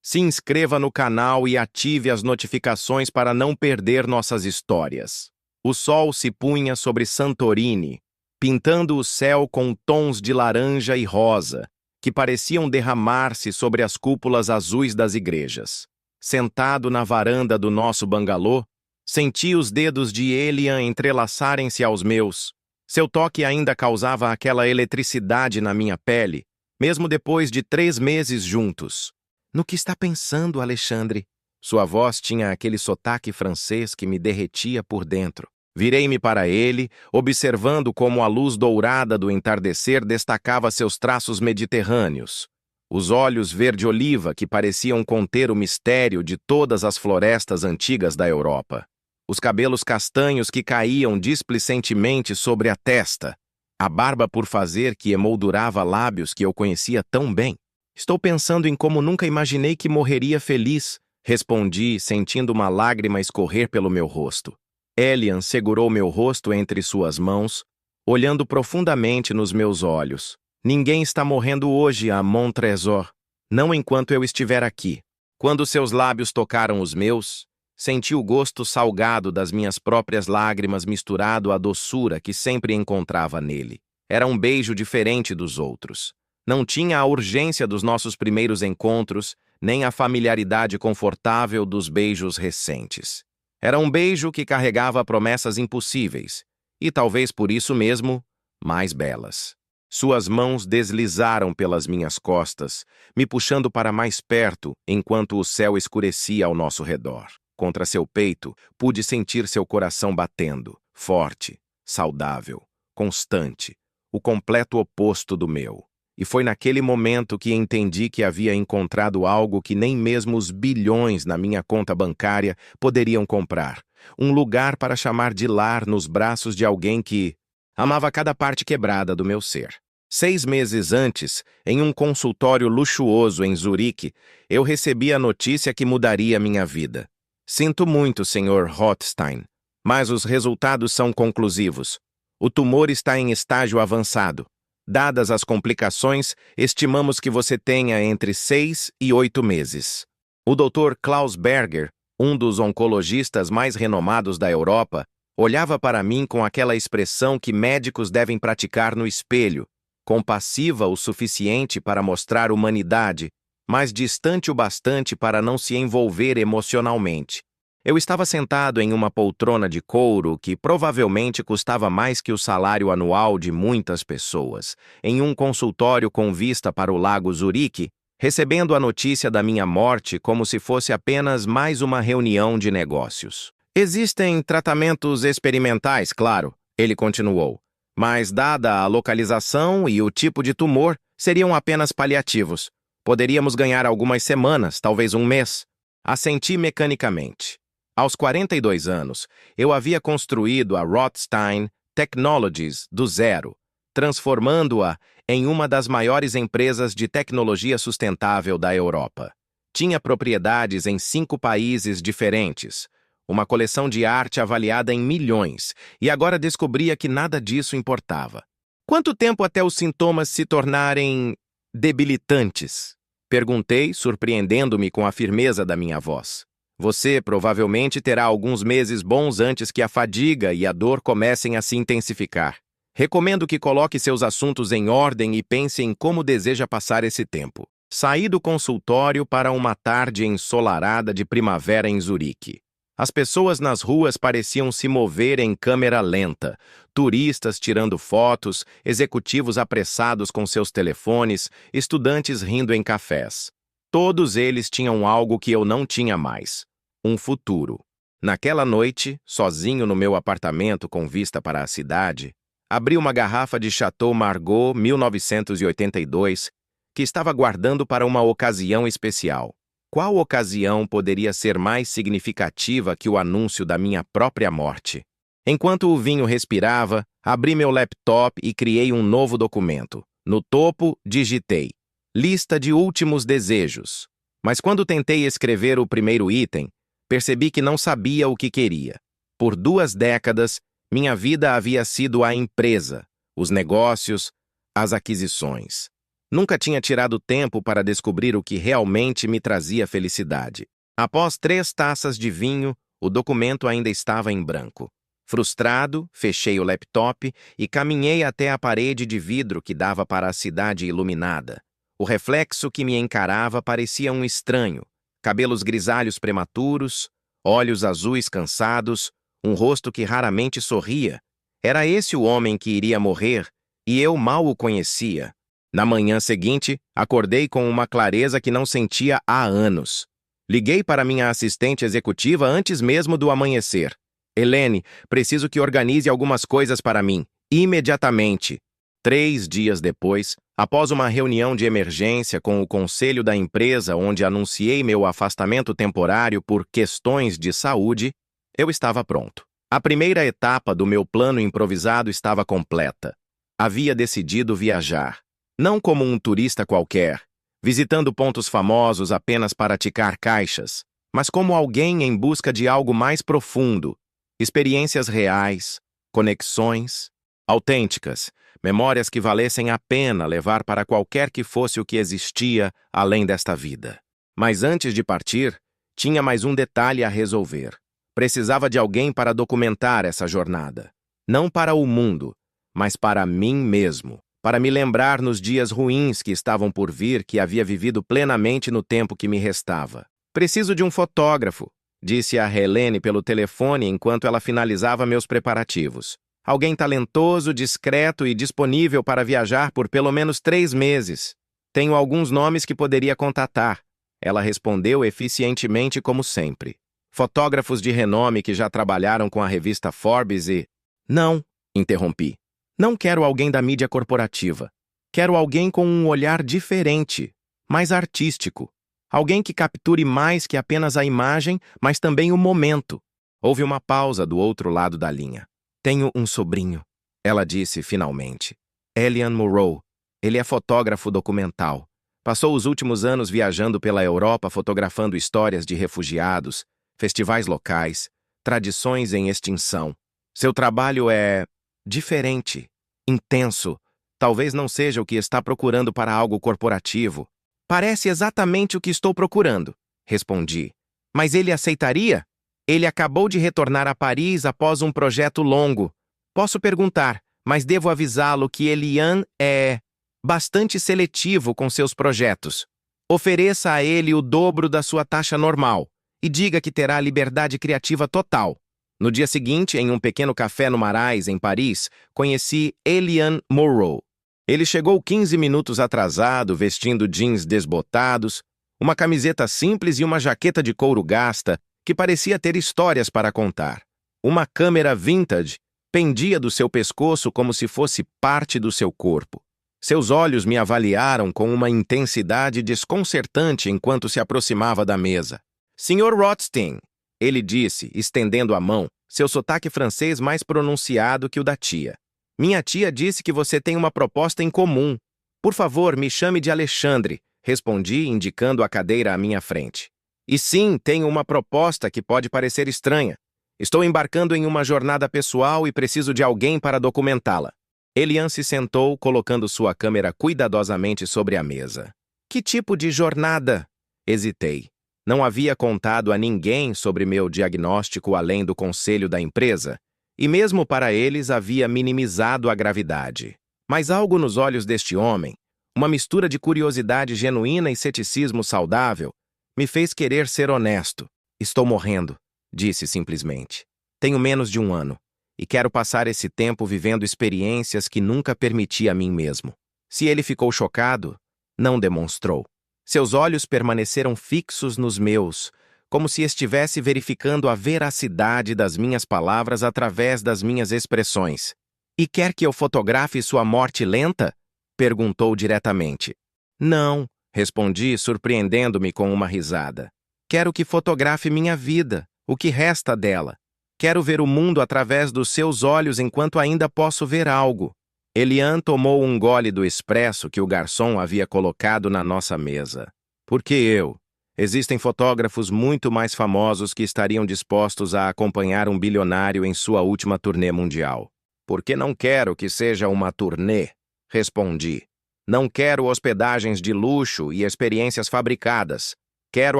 Se inscreva no canal e ative as notificações para não perder nossas histórias. O sol se punha sobre Santorini, pintando o céu com tons de laranja e rosa, que pareciam derramar-se sobre as cúpulas azuis das igrejas. Sentado na varanda do nosso bangalô, senti os dedos de Elian entrelaçarem-se aos meus. Seu toque ainda causava aquela eletricidade na minha pele, mesmo depois de 3 meses juntos. No que está pensando, Alexandre? Sua voz tinha aquele sotaque francês que me derretia por dentro. Virei-me para ele, observando como a luz dourada do entardecer destacava seus traços mediterrâneos. Os olhos verde-oliva que pareciam conter o mistério de todas as florestas antigas da Europa. Os cabelos castanhos que caíam displicentemente sobre a testa. A barba por fazer que emoldurava lábios que eu conhecia tão bem. Estou pensando em como nunca imaginei que morreria feliz, respondi, sentindo uma lágrima escorrer pelo meu rosto. Elian segurou meu rosto entre suas mãos, olhando profundamente nos meus olhos. Ninguém está morrendo hoje a Mon Trésor, não enquanto eu estiver aqui. Quando seus lábios tocaram os meus, senti o gosto salgado das minhas próprias lágrimas misturado à doçura que sempre encontrava nele. Era um beijo diferente dos outros. Não tinha a urgência dos nossos primeiros encontros, nem a familiaridade confortável dos beijos recentes. Era um beijo que carregava promessas impossíveis, e talvez por isso mesmo, mais belas. Suas mãos deslizaram pelas minhas costas, me puxando para mais perto enquanto o céu escurecia ao nosso redor. Contra seu peito, pude sentir seu coração batendo, forte, saudável, constante, o completo oposto do meu. E foi naquele momento que entendi que havia encontrado algo que nem mesmo os bilhões na minha conta bancária poderiam comprar. Um lugar para chamar de lar nos braços de alguém que amava cada parte quebrada do meu ser. 6 meses antes, em um consultório luxuoso em Zurique, eu recebi a notícia que mudaria minha vida. Sinto muito, Sr. Rothstein, mas os resultados são conclusivos. O tumor está em estágio avançado. Dadas as complicações, estimamos que você tenha entre 6 e 8 meses. O Dr. Klaus Berger, um dos oncologistas mais renomados da Europa, olhava para mim com aquela expressão que médicos devem praticar no espelho, compassiva o suficiente para mostrar humanidade, mas distante o bastante para não se envolver emocionalmente. Eu estava sentado em uma poltrona de couro que provavelmente custava mais que o salário anual de muitas pessoas, em um consultório com vista para o Lago Zurique, recebendo a notícia da minha morte como se fosse apenas mais uma reunião de negócios. Existem tratamentos experimentais, claro, ele continuou, mas dada a localização e o tipo de tumor, seriam apenas paliativos. Poderíamos ganhar algumas semanas, talvez um mês. Assenti mecanicamente. Aos 42 anos, eu havia construído a Rothstein Technologies do zero, transformando-a em uma das maiores empresas de tecnologia sustentável da Europa. Tinha propriedades em 5 países diferentes, uma coleção de arte avaliada em milhões, e agora descobria que nada disso importava. Quanto tempo até os sintomas se tornarem debilitantes? Perguntei, surpreendendo-me com a firmeza da minha voz. Você provavelmente terá alguns meses bons antes que a fadiga e a dor comecem a se intensificar. Recomendo que coloque seus assuntos em ordem e pense em como deseja passar esse tempo. Saí do consultório para uma tarde ensolarada de primavera em Zurique. As pessoas nas ruas pareciam se mover em câmera lenta, turistas tirando fotos, executivos apressados com seus telefones, estudantes rindo em cafés. Todos eles tinham algo que eu não tinha mais: um futuro. Naquela noite, sozinho no meu apartamento com vista para a cidade, abri uma garrafa de Chateau Margaux 1982 que estava guardando para uma ocasião especial. Qual ocasião poderia ser mais significativa que o anúncio da minha própria morte? Enquanto o vinho respirava, abri meu laptop e criei um novo documento. No topo, digitei: lista de últimos desejos. Mas quando tentei escrever o primeiro item, percebi que não sabia o que queria. Por 2 décadas, minha vida havia sido a empresa, os negócios, as aquisições. Nunca tinha tirado tempo para descobrir o que realmente me trazia felicidade. Após 3 taças de vinho, o documento ainda estava em branco. Frustrado, fechei o laptop e caminhei até a parede de vidro que dava para a cidade iluminada. O reflexo que me encarava parecia um estranho. Cabelos grisalhos prematuros, olhos azuis cansados, um rosto que raramente sorria. Era esse o homem que iria morrer, e eu mal o conhecia. Na manhã seguinte, acordei com uma clareza que não sentia há anos. Liguei para minha assistente executiva antes mesmo do amanhecer. Helene, preciso que organize algumas coisas para mim, imediatamente. 3 dias depois, após uma reunião de emergência com o conselho da empresa onde anunciei meu afastamento temporário por questões de saúde, eu estava pronto. A primeira etapa do meu plano improvisado estava completa. Havia decidido viajar. Não como um turista qualquer, visitando pontos famosos apenas para ticar caixas, mas como alguém em busca de algo mais profundo, experiências reais, conexões autênticas, memórias que valessem a pena levar para qualquer que fosse o que existia além desta vida. Mas antes de partir, tinha mais um detalhe a resolver. Precisava de alguém para documentar essa jornada. Não para o mundo, mas para mim mesmo. Para me lembrar nos dias ruins que estavam por vir que havia vivido plenamente no tempo que me restava. Preciso de um fotógrafo, disse a Helene pelo telefone enquanto ela finalizava meus preparativos. Alguém talentoso, discreto e disponível para viajar por pelo menos 3 meses. Tenho alguns nomes que poderia contatar. Ela respondeu eficientemente como sempre. Fotógrafos de renome que já trabalharam com a revista Forbes e... Não, interrompi. Não quero alguém da mídia corporativa. Quero alguém com um olhar diferente, mais artístico. Alguém que capture mais que apenas a imagem, mas também o momento. Houve uma pausa do outro lado da linha. Tenho um sobrinho, ela disse finalmente. Elian Morrow. Ele é fotógrafo documental. Passou os últimos anos viajando pela Europa fotografando histórias de refugiados, festivais locais, tradições em extinção. Seu trabalho é diferente, intenso. Talvez não seja o que está procurando para algo corporativo. Parece exatamente o que estou procurando, respondi. Mas ele aceitaria? Ele acabou de retornar a Paris após um projeto longo. Posso perguntar, mas devo avisá-lo que Elian é bastante seletivo com seus projetos. Ofereça a ele o dobro da sua taxa normal e diga que terá liberdade criativa total. No dia seguinte, em um pequeno café no Marais, em Paris, conheci Elian Morrow. Ele chegou 15 minutos atrasado, vestindo jeans desbotados, uma camiseta simples e uma jaqueta de couro gasta, que parecia ter histórias para contar. Uma câmera vintage pendia do seu pescoço como se fosse parte do seu corpo. Seus olhos me avaliaram com uma intensidade desconcertante enquanto se aproximava da mesa. Sr. Rothstein, ele disse, estendendo a mão, seu sotaque francês mais pronunciado que o da tia. Minha tia disse que você tem uma proposta em comum. Por favor, me chame de Alexandre, respondi, indicando a cadeira à minha frente. E sim, tenho uma proposta que pode parecer estranha. Estou embarcando em uma jornada pessoal e preciso de alguém para documentá-la. Elian se sentou, colocando sua câmera cuidadosamente sobre a mesa. Que tipo de jornada? Hesitei. Não havia contado a ninguém sobre meu diagnóstico além do conselho da empresa, e mesmo para eles havia minimizado a gravidade. Mas algo nos olhos deste homem, uma mistura de curiosidade genuína e ceticismo saudável, me fez querer ser honesto. Estou morrendo, disse simplesmente. Tenho menos de 1 ano, e quero passar esse tempo vivendo experiências que nunca permiti a mim mesmo. Se ele ficou chocado, não demonstrou. Seus olhos permaneceram fixos nos meus, como se estivesse verificando a veracidade das minhas palavras através das minhas expressões. E quer que eu fotografe sua morte lenta? Perguntou diretamente. Não, respondi, surpreendendo-me com uma risada. Quero que fotografe minha vida, o que resta dela. Quero ver o mundo através dos seus olhos enquanto ainda posso ver algo. Elian tomou um gole do expresso que o garçom havia colocado na nossa mesa. Por que eu? Existem fotógrafos muito mais famosos que estariam dispostos a acompanhar um bilionário em sua última turnê mundial. Por que não quero que seja uma turnê? Respondi. Não quero hospedagens de luxo e experiências fabricadas. Quero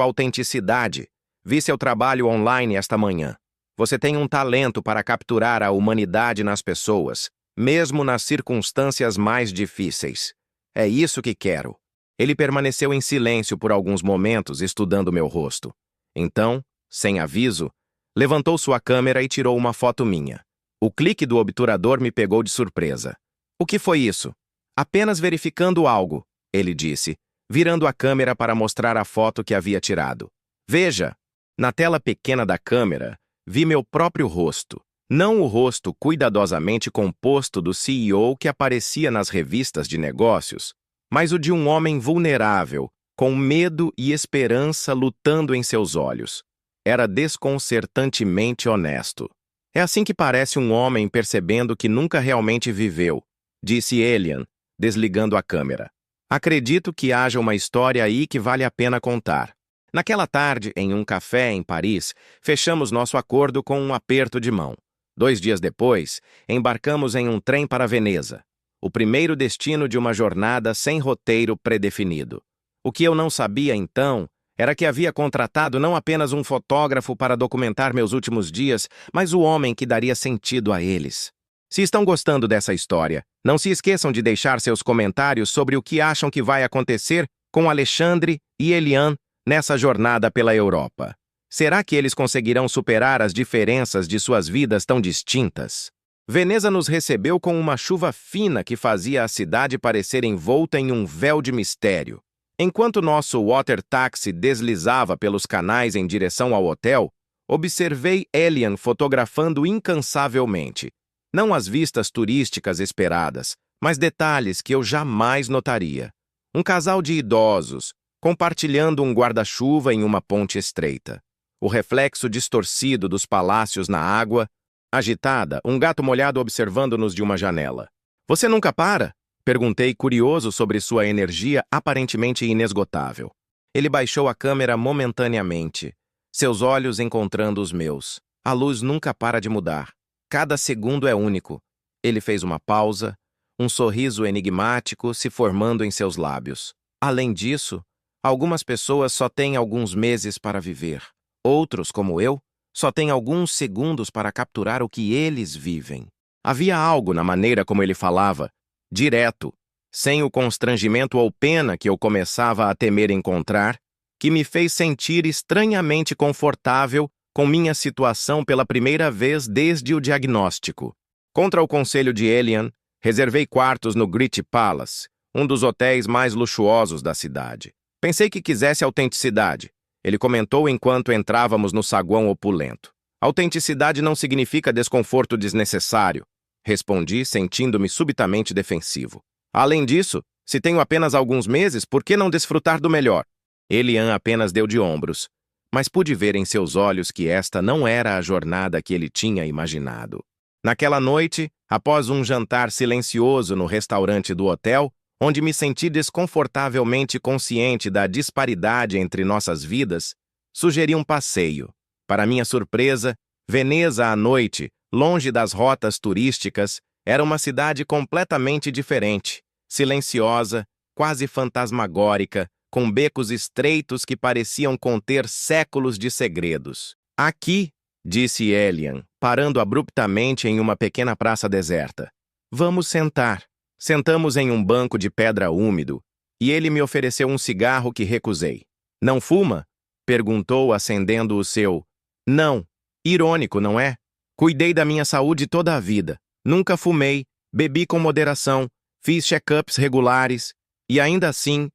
autenticidade. Vi seu trabalho online esta manhã. Você tem um talento para capturar a humanidade nas pessoas, mesmo nas circunstâncias mais difíceis. É isso que quero. Ele permaneceu em silêncio por alguns momentos, estudando meu rosto. Então, sem aviso, levantou sua câmera e tirou uma foto minha. O clique do obturador me pegou de surpresa. O que foi isso? Apenas verificando algo, ele disse, virando a câmera para mostrar a foto que havia tirado. Veja! Na tela pequena da câmera, vi meu próprio rosto. Não o rosto cuidadosamente composto do CEO que aparecia nas revistas de negócios, mas o de um homem vulnerável, com medo e esperança lutando em seus olhos. Era desconcertantemente honesto. É assim que parece um homem percebendo que nunca realmente viveu, disse Elian, desligando a câmera. Acredito que haja uma história aí que vale a pena contar. Naquela tarde, em um café em Paris, fechamos nosso acordo com um aperto de mão. 2 dias depois, embarcamos em um trem para Veneza, o primeiro destino de uma jornada sem roteiro predefinido. O que eu não sabia então era que havia contratado não apenas um fotógrafo para documentar meus últimos dias, mas o homem que daria sentido a eles. Se estão gostando dessa história, não se esqueçam de deixar seus comentários sobre o que acham que vai acontecer com Alexandre e Elian nessa jornada pela Europa. Será que eles conseguirão superar as diferenças de suas vidas tão distintas? Veneza nos recebeu com uma chuva fina que fazia a cidade parecer envolta em um véu de mistério. Enquanto nosso water taxi deslizava pelos canais em direção ao hotel, observei Elian fotografando incansavelmente. Não as vistas turísticas esperadas, mas detalhes que eu jamais notaria. Um casal de idosos, compartilhando um guarda-chuva em uma ponte estreita. O reflexo distorcido dos palácios na água. Agitada, um gato molhado observando-nos de uma janela. Você nunca para? Perguntei, curioso sobre sua energia aparentemente inesgotável. Ele baixou a câmera momentaneamente, seus olhos encontrando os meus. A luz nunca para de mudar. Cada segundo é único. Ele fez uma pausa, um sorriso enigmático se formando em seus lábios. Além disso, algumas pessoas só têm alguns meses para viver. Outros, como eu, só têm alguns segundos para capturar o que eles vivem. Havia algo na maneira como ele falava, direto, sem o constrangimento ou pena que eu começava a temer encontrar, que me fez sentir estranhamente confortável com minha situação pela primeira vez desde o diagnóstico. Contra o conselho de Elian, reservei quartos no Gritti Palace, um dos hotéis mais luxuosos da cidade. Pensei que quisesse autenticidade. Ele comentou enquanto entrávamos no saguão opulento. Autenticidade não significa desconforto desnecessário, respondi, sentindo-me subitamente defensivo. Além disso, se tenho apenas alguns meses, por que não desfrutar do melhor? Elian apenas deu de ombros, mas pude ver em seus olhos que esta não era a jornada que ele tinha imaginado. Naquela noite, após um jantar silencioso no restaurante do hotel, onde me senti desconfortavelmente consciente da disparidade entre nossas vidas, sugeri um passeio. Para minha surpresa, Veneza à noite, longe das rotas turísticas, era uma cidade completamente diferente, silenciosa, quase fantasmagórica, com becos estreitos que pareciam conter séculos de segredos. Aqui, disse Elian, parando abruptamente em uma pequena praça deserta. Vamos sentar. Sentamos em um banco de pedra úmido, e ele me ofereceu um cigarro que recusei. Não fuma? Perguntou, acendendo o seu. Não. Irônico, não é? Cuidei da minha saúde toda a vida. Nunca fumei, bebi com moderação, fiz check-ups regulares, e ainda assim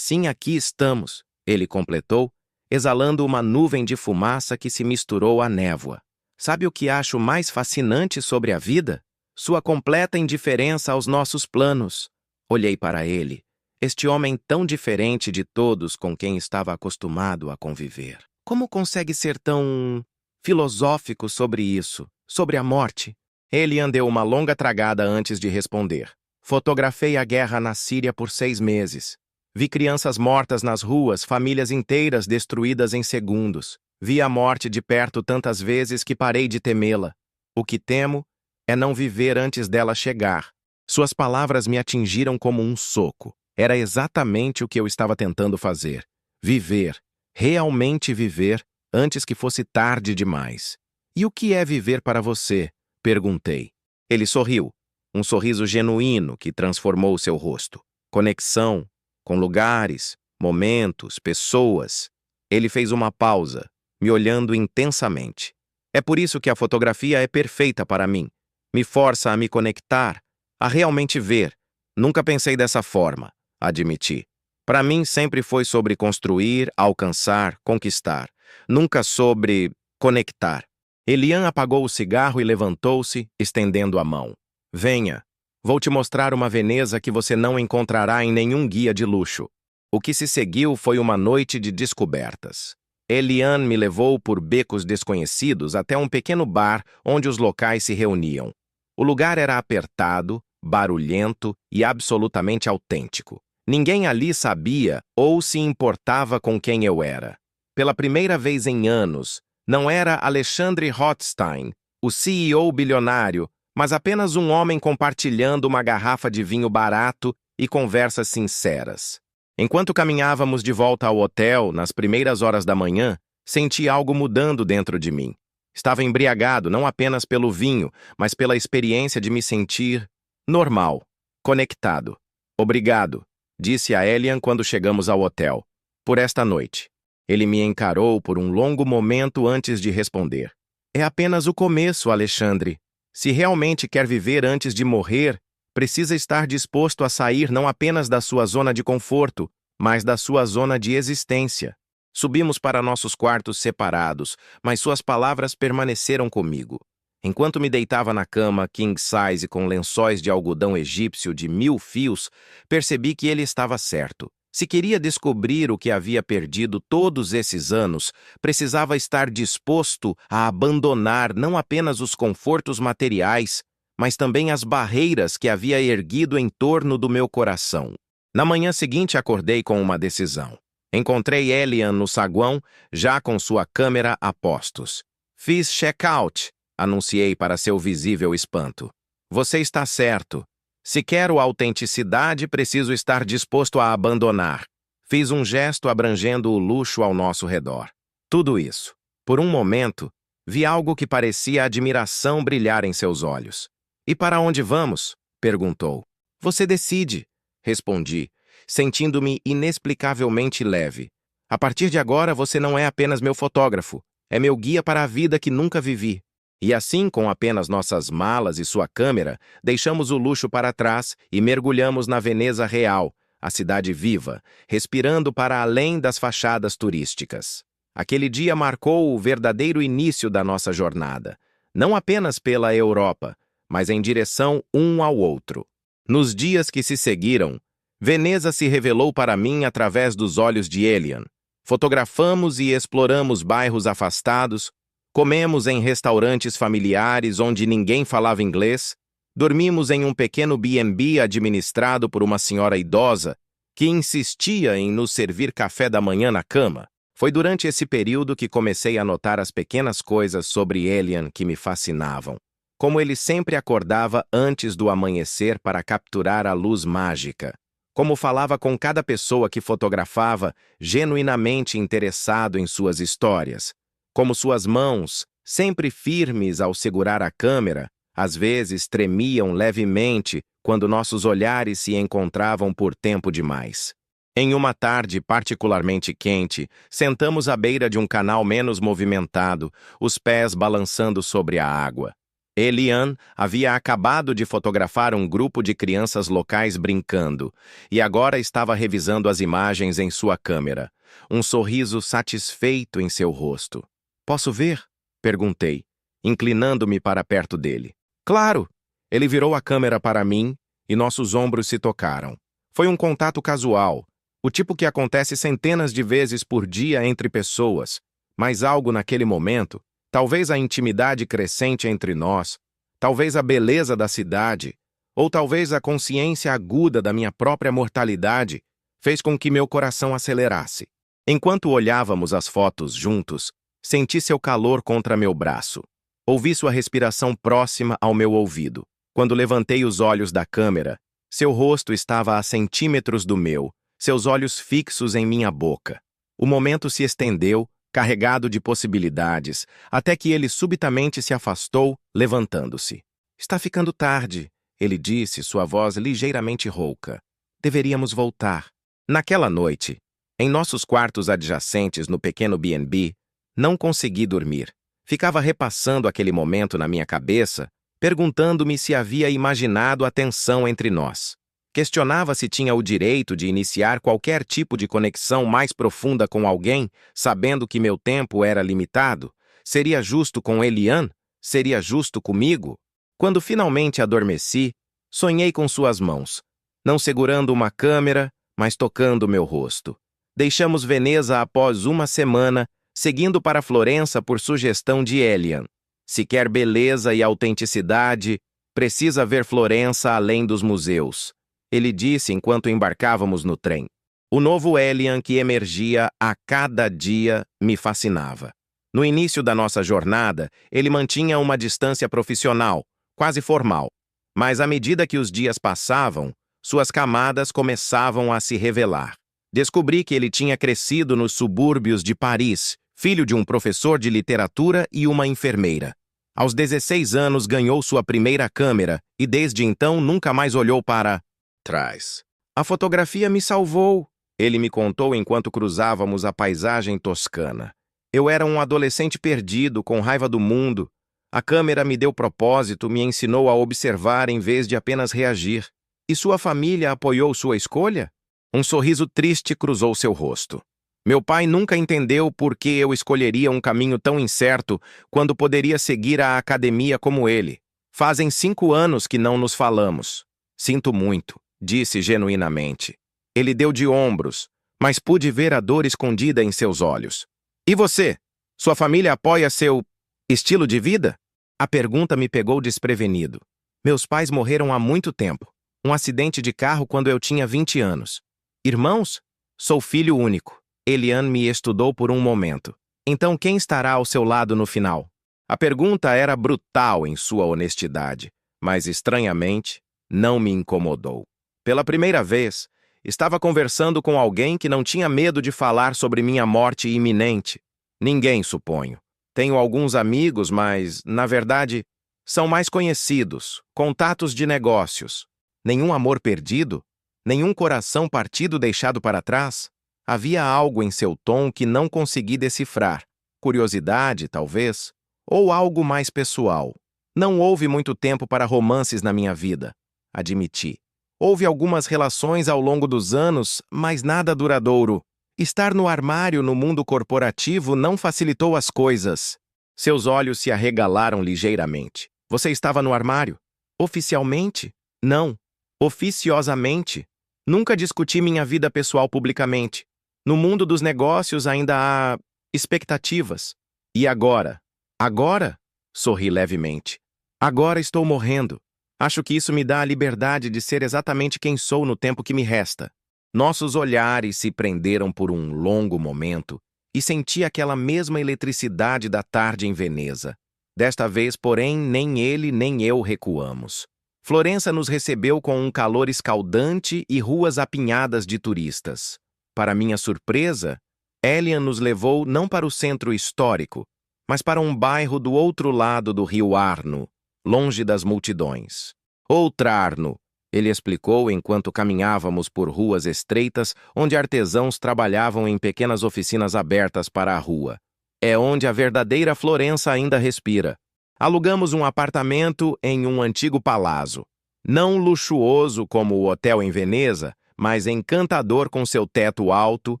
aqui estamos, ele completou, exalando uma nuvem de fumaça que se misturou à névoa. Sabe o que acho mais fascinante sobre a vida? Sua completa indiferença aos nossos planos. Olhei para ele, este homem tão diferente de todos com quem estava acostumado a conviver. Como consegue ser tão filosófico sobre isso, sobre a morte? Elian deu uma longa tragada antes de responder. Fotografei a guerra na Síria por 6 meses. Vi crianças mortas nas ruas, famílias inteiras destruídas em segundos. Vi a morte de perto tantas vezes que parei de temê-la. O que temo é não viver antes dela chegar. Suas palavras me atingiram como um soco. Era exatamente o que eu estava tentando fazer. Viver, realmente viver, antes que fosse tarde demais. E o que é viver para você? Perguntei. Ele sorriu, um sorriso genuíno que transformou seu rosto. Conexão, com lugares, momentos, pessoas. Ele fez uma pausa, me olhando intensamente. É por isso que a fotografia é perfeita para mim. Me força a me conectar, a realmente ver. Nunca pensei dessa forma, admiti. Para mim sempre foi sobre construir, alcançar, conquistar. Nunca sobre conectar. Elian apagou o cigarro e levantou-se, estendendo a mão. Venha. Vou te mostrar uma Veneza que você não encontrará em nenhum guia de luxo. O que se seguiu foi uma noite de descobertas. Elian me levou por becos desconhecidos até um pequeno bar onde os locais se reuniam. O lugar era apertado, barulhento e absolutamente autêntico. Ninguém ali sabia ou se importava com quem eu era. Pela primeira vez em anos, não era Alexandre Rothstein, o CEO bilionário, mas apenas um homem compartilhando uma garrafa de vinho barato e conversas sinceras. Enquanto caminhávamos de volta ao hotel, nas primeiras horas da manhã, senti algo mudando dentro de mim. Estava embriagado não apenas pelo vinho, mas pela experiência de me sentir normal, conectado. Obrigado, disse a Elian quando chegamos ao hotel, por esta noite. Ele me encarou por um longo momento antes de responder. É apenas o começo, Alexandre. Se realmente quer viver antes de morrer, precisa estar disposto a sair não apenas da sua zona de conforto, mas da sua zona de existência. Subimos para nossos quartos separados, mas suas palavras permaneceram comigo. Enquanto me deitava na cama king size com lençóis de algodão egípcio de 1000 fios, percebi que ele estava certo. Se queria descobrir o que havia perdido todos esses anos, precisava estar disposto a abandonar não apenas os confortos materiais, mas também as barreiras que havia erguido em torno do meu coração. Na manhã seguinte, acordei com uma decisão. Encontrei Elian no saguão, já com sua câmera a postos. Fiz check-out, anunciei para seu visível espanto. Você está certo. Se quero autenticidade, preciso estar disposto a abandonar. Fiz um gesto abrangendo o luxo ao nosso redor. Tudo isso. Por um momento, vi algo que parecia admiração brilhar em seus olhos. E para onde vamos? Perguntou. Você decide, respondi, sentindo-me inexplicavelmente leve. A partir de agora, você não é apenas meu fotógrafo, é meu guia para a vida que nunca vivi. E assim, com apenas nossas malas e sua câmera, deixamos o luxo para trás e mergulhamos na Veneza real, a cidade viva, respirando para além das fachadas turísticas. Aquele dia marcou o verdadeiro início da nossa jornada, não apenas pela Europa, mas em direção um ao outro. Nos dias que se seguiram, Veneza se revelou para mim através dos olhos de Elian. Fotografamos e exploramos bairros afastados, comemos em restaurantes familiares onde ninguém falava inglês, dormimos em um pequeno B&B administrado por uma senhora idosa que insistia em nos servir café da manhã na cama. Foi durante esse período que comecei a notar as pequenas coisas sobre Elian que me fascinavam. Como ele sempre acordava antes do amanhecer para capturar a luz mágica. Como falava com cada pessoa que fotografava, genuinamente interessado em suas histórias. Como suas mãos, sempre firmes ao segurar a câmera, às vezes tremiam levemente quando nossos olhares se encontravam por tempo demais. Em uma tarde particularmente quente, sentamos à beira de um canal menos movimentado, os pés balançando sobre a água. Elian havia acabado de fotografar um grupo de crianças locais brincando, e agora estava revisando as imagens em sua câmera, um sorriso satisfeito em seu rosto. Posso ver? Perguntei, inclinando-me para perto dele. Claro! Ele virou a câmera para mim e nossos ombros se tocaram. Foi um contato casual, o tipo que acontece centenas de vezes por dia entre pessoas, mas algo naquele momento, talvez a intimidade crescente entre nós, talvez a beleza da cidade, ou talvez a consciência aguda da minha própria mortalidade, fez com que meu coração acelerasse. Enquanto olhávamos as fotos juntos, senti seu calor contra meu braço. Ouvi sua respiração próxima ao meu ouvido. Quando levantei os olhos da câmera, seu rosto estava a centímetros do meu, seus olhos fixos em minha boca. O momento se estendeu, carregado de possibilidades, até que ele subitamente se afastou, levantando-se. Está ficando tarde, ele disse, sua voz ligeiramente rouca. Deveríamos voltar. Naquela noite, em nossos quartos adjacentes no pequeno B&B, não consegui dormir. Ficava repassando aquele momento na minha cabeça, perguntando-me se havia imaginado a tensão entre nós. Questionava se tinha o direito de iniciar qualquer tipo de conexão mais profunda com alguém, sabendo que meu tempo era limitado. Seria justo com Eliane? Seria justo comigo? Quando finalmente adormeci, sonhei com suas mãos, não segurando uma câmera, mas tocando meu rosto. Deixamos Veneza após uma semana, seguindo para Florença por sugestão de Eliane. Se quer beleza e autenticidade, precisa ver Florença além dos museus, ele disse enquanto embarcávamos no trem. O novo Eliane que emergia a cada dia me fascinava. No início da nossa jornada, ele mantinha uma distância profissional, quase formal. Mas à medida que os dias passavam, suas camadas começavam a se revelar. Descobri que ele tinha crescido nos subúrbios de Paris, filho de um professor de literatura e uma enfermeira. Aos 16 anos ganhou sua primeira câmera e desde então nunca mais olhou para trás. A fotografia me salvou, ele me contou enquanto cruzávamos a paisagem toscana. Eu era um adolescente perdido, com raiva do mundo. A câmera me deu propósito, me ensinou a observar em vez de apenas reagir. E sua família apoiou sua escolha? Um sorriso triste cruzou seu rosto. Meu pai nunca entendeu por que eu escolheria um caminho tão incerto quando poderia seguir a academia como ele. Fazem 5 anos que não nos falamos. Sinto muito, disse genuinamente. Ele deu de ombros, mas pude ver a dor escondida em seus olhos. E você? Sua família apoia seu estilo de vida? A pergunta me pegou desprevenido. Meus pais morreram há muito tempo. Um acidente de carro quando eu tinha 20 anos. Irmãos? Sou filho único. Eliane me estudou por um momento. Então quem estará ao seu lado no final? A pergunta era brutal em sua honestidade, mas estranhamente, não me incomodou. Pela primeira vez, estava conversando com alguém que não tinha medo de falar sobre minha morte iminente. Ninguém, suponho. Tenho alguns amigos, mas, na verdade, são mais conhecidos, contatos de negócios. Nenhum amor perdido? Nenhum coração partido deixado para trás? Havia algo em seu tom que não consegui decifrar. Curiosidade, talvez, ou algo mais pessoal. Não houve muito tempo para romances na minha vida, admiti. Houve algumas relações ao longo dos anos, mas nada duradouro. Estar no armário no mundo corporativo não facilitou as coisas. Seus olhos se arregalaram ligeiramente. Você estava no armário? Oficialmente? Não. Oficiosamente. Nunca discuti minha vida pessoal publicamente. No mundo dos negócios ainda há expectativas. E agora? Agora? Sorri levemente. Agora estou morrendo. Acho que isso me dá a liberdade de ser exatamente quem sou no tempo que me resta. Nossos olhares se prenderam por um longo momento e senti aquela mesma eletricidade da tarde em Veneza. Desta vez, porém, nem ele nem eu recuamos. Florença nos recebeu com um calor escaldante e ruas apinhadas de turistas. Para minha surpresa, Eliane nos levou não para o centro histórico, mas para um bairro do outro lado do rio Arno, longe das multidões. Outra Arno, ele explicou enquanto caminhávamos por ruas estreitas onde artesãos trabalhavam em pequenas oficinas abertas para a rua. É onde a verdadeira Florença ainda respira. Alugamos um apartamento em um antigo palácio. Não luxuoso como o hotel em Veneza, mas encantador com seu teto alto,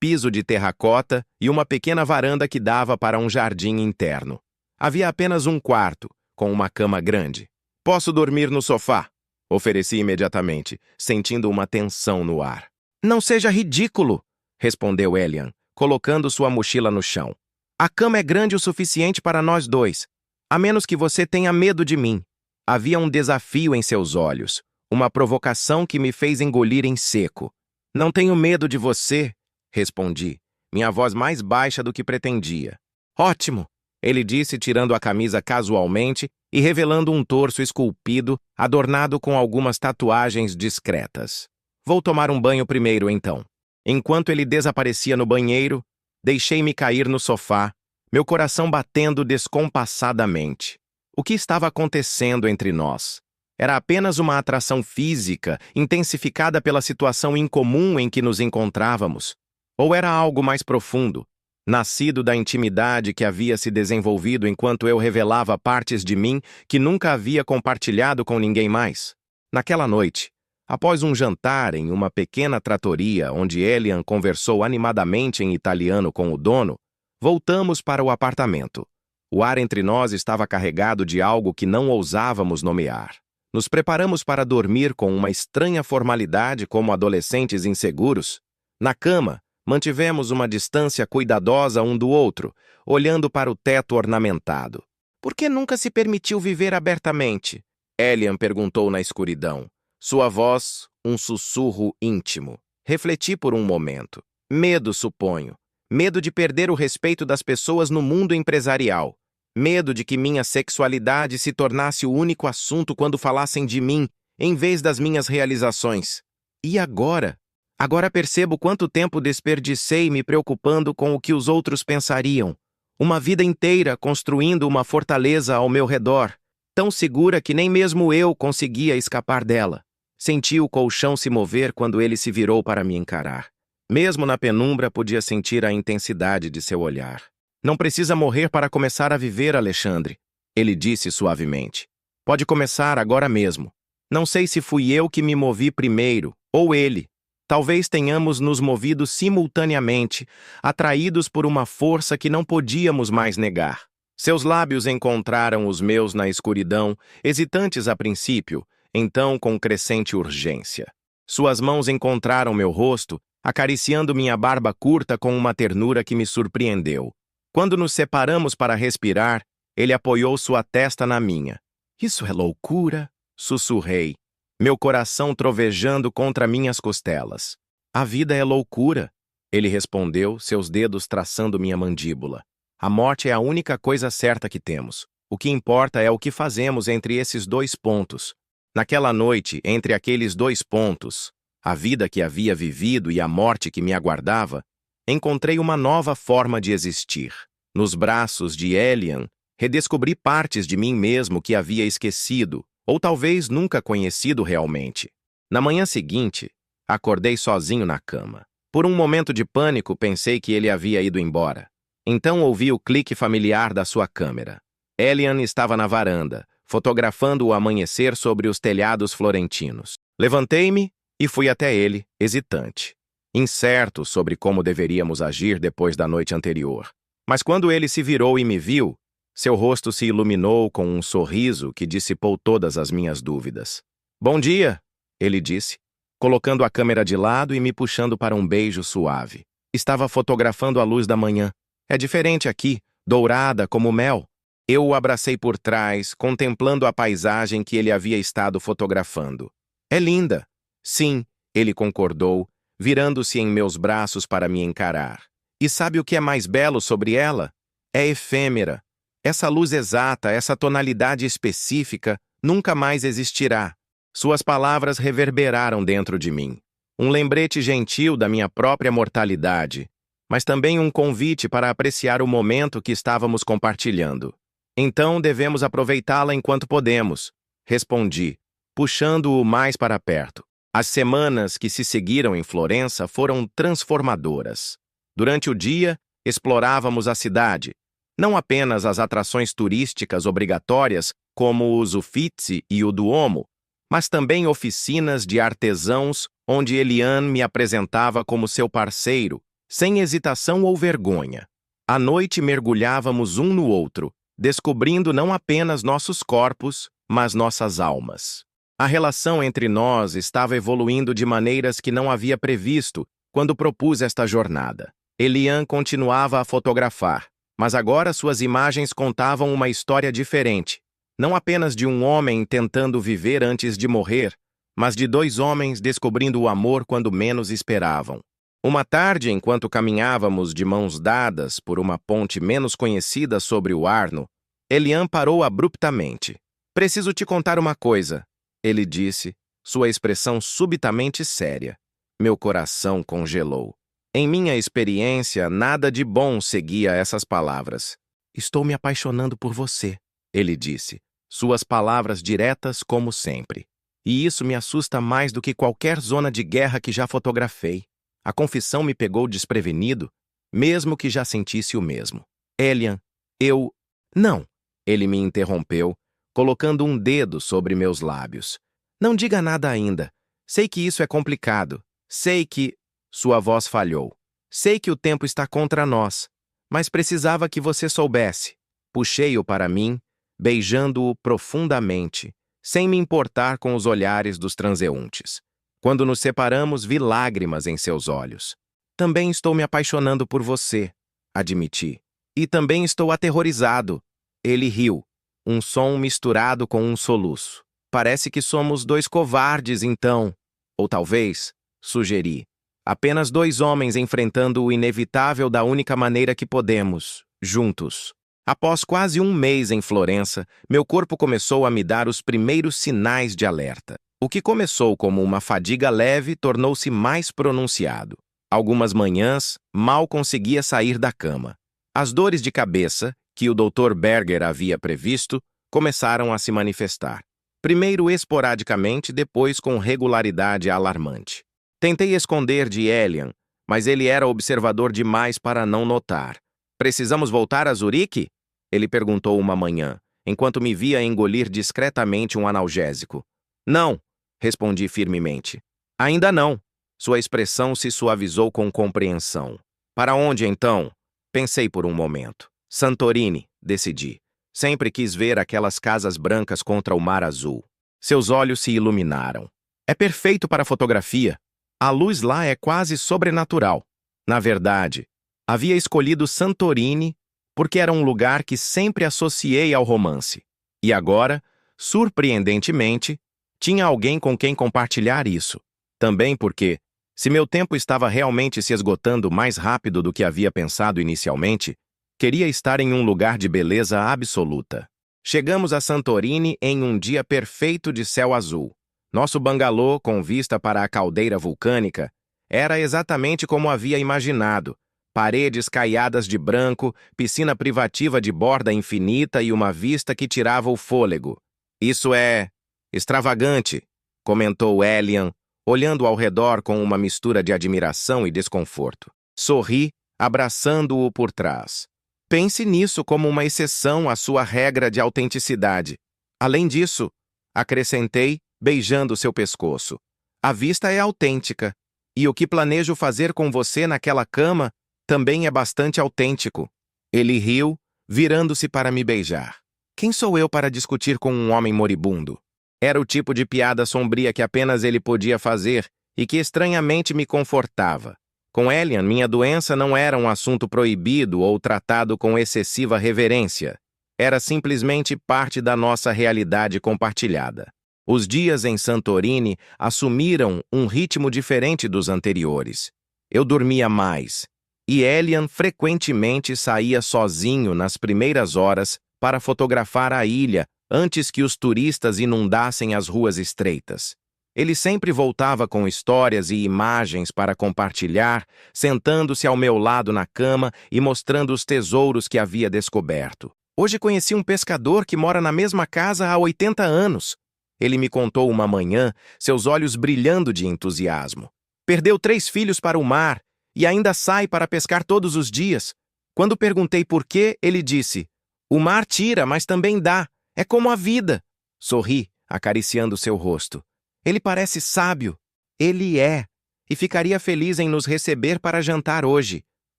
piso de terracota e uma pequena varanda que dava para um jardim interno. Havia apenas um quarto, com uma cama grande. Posso dormir no sofá? Ofereci imediatamente, sentindo uma tensão no ar. Não seja ridículo, respondeu Eliane, colocando sua mochila no chão. A cama é grande o suficiente para nós dois, a menos que você tenha medo de mim. Havia um desafio em seus olhos, uma provocação que me fez engolir em seco. Não tenho medo de você, respondi, minha voz mais baixa do que pretendia. Ótimo! ele disse, tirando a camisa casualmente e revelando um torso esculpido, adornado com algumas tatuagens discretas. Vou tomar um banho primeiro, então. Enquanto ele desaparecia no banheiro, deixei-me cair no sofá, meu coração batendo descompassadamente. O que estava acontecendo entre nós? Era apenas uma atração física, intensificada pela situação incomum em que nos encontrávamos? Ou era algo mais profundo, nascido da intimidade que havia se desenvolvido enquanto eu revelava partes de mim que nunca havia compartilhado com ninguém mais? Naquela noite, após um jantar em uma pequena trattoria onde Elian conversou animadamente em italiano com o dono, voltamos para o apartamento. O ar entre nós estava carregado de algo que não ousávamos nomear. Nos preparamos para dormir com uma estranha formalidade como adolescentes inseguros. Na cama, mantivemos uma distância cuidadosa um do outro, olhando para o teto ornamentado. Por que nunca se permitiu viver abertamente? Elian perguntou na escuridão. Sua voz, um sussurro íntimo. Refleti por um momento. Medo, suponho. Medo de perder o respeito das pessoas no mundo empresarial. Medo de que minha sexualidade se tornasse o único assunto quando falassem de mim, em vez das minhas realizações. E agora? Agora percebo quanto tempo desperdicei me preocupando com o que os outros pensariam. Uma vida inteira construindo uma fortaleza ao meu redor, tão segura que nem mesmo eu conseguia escapar dela. Senti o colchão se mover quando ele se virou para me encarar. Mesmo na penumbra, podia sentir a intensidade de seu olhar. Não precisa morrer para começar a viver, Alexandre, ele disse suavemente. Pode começar agora mesmo. Não sei se fui eu que me movi primeiro, ou ele. Talvez tenhamos nos movido simultaneamente, atraídos por uma força que não podíamos mais negar. Seus lábios encontraram os meus na escuridão, hesitantes a princípio, então com crescente urgência. Suas mãos encontraram meu rosto, acariciando minha barba curta com uma ternura que me surpreendeu. Quando nos separamos para respirar, ele apoiou sua testa na minha. Isso é loucura, sussurrei, meu coração trovejando contra minhas costelas. A vida é loucura, ele respondeu, seus dedos traçando minha mandíbula. A morte é a única coisa certa que temos. O que importa é o que fazemos entre esses dois pontos. Naquela noite, entre aqueles dois pontos, a vida que havia vivido e a morte que me aguardava, encontrei uma nova forma de existir. Nos braços de Elian, redescobri partes de mim mesmo que havia esquecido, ou talvez nunca conhecido realmente. Na manhã seguinte, acordei sozinho na cama. Por um momento de pânico, pensei que ele havia ido embora. Então ouvi o clique familiar da sua câmera. Elian estava na varanda, fotografando o amanhecer sobre os telhados florentinos. Levantei-me e fui até ele, hesitante, incerto sobre como deveríamos agir depois da noite anterior. Mas quando ele se virou e me viu, seu rosto se iluminou com um sorriso que dissipou todas as minhas dúvidas. Bom dia, ele disse, colocando a câmera de lado e me puxando para um beijo suave. Estava fotografando a luz da manhã. É diferente aqui, dourada como mel. Eu o abracei por trás, contemplando a paisagem que ele havia estado fotografando. É linda. Sim, ele concordou, virando-se em meus braços para me encarar. E sabe o que é mais belo sobre ela? É efêmera. Essa luz exata, essa tonalidade específica, nunca mais existirá. Suas palavras reverberaram dentro de mim. Um lembrete gentil da minha própria mortalidade, mas também um convite para apreciar o momento que estávamos compartilhando. Então devemos aproveitá-la enquanto podemos, respondi, puxando-o mais para perto. As semanas que se seguiram em Florença foram transformadoras. Durante o dia, explorávamos a cidade, não apenas as atrações turísticas obrigatórias, como os Uffizi e o Duomo, mas também oficinas de artesãos onde Elian me apresentava como seu parceiro, sem hesitação ou vergonha. À noite mergulhávamos um no outro, descobrindo não apenas nossos corpos, mas nossas almas. A relação entre nós estava evoluindo de maneiras que não havia previsto quando propus esta jornada. Elian continuava a fotografar, mas agora suas imagens contavam uma história diferente, não apenas de um homem tentando viver antes de morrer, mas de dois homens descobrindo o amor quando menos esperavam. Uma tarde, enquanto caminhávamos de mãos dadas por uma ponte menos conhecida sobre o Arno, Elian parou abruptamente. Preciso te contar uma coisa, ele disse, sua expressão subitamente séria. Meu coração congelou. Em minha experiência, nada de bom seguia essas palavras. Estou me apaixonando por você, ele disse, suas palavras diretas como sempre. E isso me assusta mais do que qualquer zona de guerra que já fotografei. A confissão me pegou desprevenido, mesmo que já sentisse o mesmo. Elian, eu... Não, ele me interrompeu, colocando um dedo sobre meus lábios. Não diga nada ainda. Sei que isso é complicado. Sei que... Sua voz falhou. Sei que o tempo está contra nós, mas precisava que você soubesse. Puxei-o para mim, beijando-o profundamente, sem me importar com os olhares dos transeuntes. Quando nos separamos, vi lágrimas em seus olhos. Também estou me apaixonando por você, admiti. E também estou aterrorizado. Ele riu, um som misturado com um soluço. Parece que somos dois covardes, então. Ou talvez, sugeri, apenas dois homens enfrentando o inevitável da única maneira que podemos, juntos. Após quase um mês em Florença, meu corpo começou a me dar os primeiros sinais de alerta. O que começou como uma fadiga leve tornou-se mais pronunciado. Algumas manhãs, mal conseguia sair da cama. As dores de cabeça, que o Dr. Berger havia previsto, começaram a se manifestar. Primeiro esporadicamente, depois com regularidade alarmante. Tentei esconder de Elian, mas ele era observador demais para não notar. Precisamos voltar a Zurique? Ele perguntou uma manhã, enquanto me via engolir discretamente um analgésico. Não, respondi firmemente. Ainda não. Sua expressão se suavizou com compreensão. Para onde, então? Pensei por um momento. Santorini, decidi. Sempre quis ver aquelas casas brancas contra o mar azul. Seus olhos se iluminaram. É perfeito para fotografia. A luz lá é quase sobrenatural. Na verdade, havia escolhido Santorini porque era um lugar que sempre associei ao romance. E agora, surpreendentemente, tinha alguém com quem compartilhar isso. Também porque, se meu tempo estava realmente se esgotando mais rápido do que havia pensado inicialmente, queria estar em um lugar de beleza absoluta. Chegamos a Santorini em um dia perfeito de céu azul. Nosso bangalô, com vista para a caldeira vulcânica, era exatamente como havia imaginado. Paredes caiadas de branco, piscina privativa de borda infinita e uma vista que tirava o fôlego. Isso é... extravagante, comentou Elian, olhando ao redor com uma mistura de admiração e desconforto. Sorri, abraçando-o por trás. Pense nisso como uma exceção à sua regra de autenticidade. Além disso, acrescentei, beijando seu pescoço, a vista é autêntica, e o que planejo fazer com você naquela cama também é bastante autêntico. Ele riu, virando-se para me beijar. Quem sou eu para discutir com um homem moribundo? Era o tipo de piada sombria que apenas ele podia fazer e que estranhamente me confortava. Com Elian, minha doença não era um assunto proibido ou tratado com excessiva reverência. Era simplesmente parte da nossa realidade compartilhada. Os dias em Santorini assumiram um ritmo diferente dos anteriores. Eu dormia mais, e Elian frequentemente saía sozinho nas primeiras horas para fotografar a ilha antes que os turistas inundassem as ruas estreitas. Ele sempre voltava com histórias e imagens para compartilhar, sentando-se ao meu lado na cama e mostrando os tesouros que havia descoberto. Hoje conheci um pescador que mora na mesma casa há 80 anos. Ele me contou uma manhã, seus olhos brilhando de entusiasmo. Perdeu 3 filhos para o mar e ainda sai para pescar todos os dias. Quando perguntei por quê, ele disse, o mar tira, mas também dá. É como a vida. Sorri, acariciando seu rosto. Ele parece sábio. Ele é. E ficaria feliz em nos receber para jantar hoje.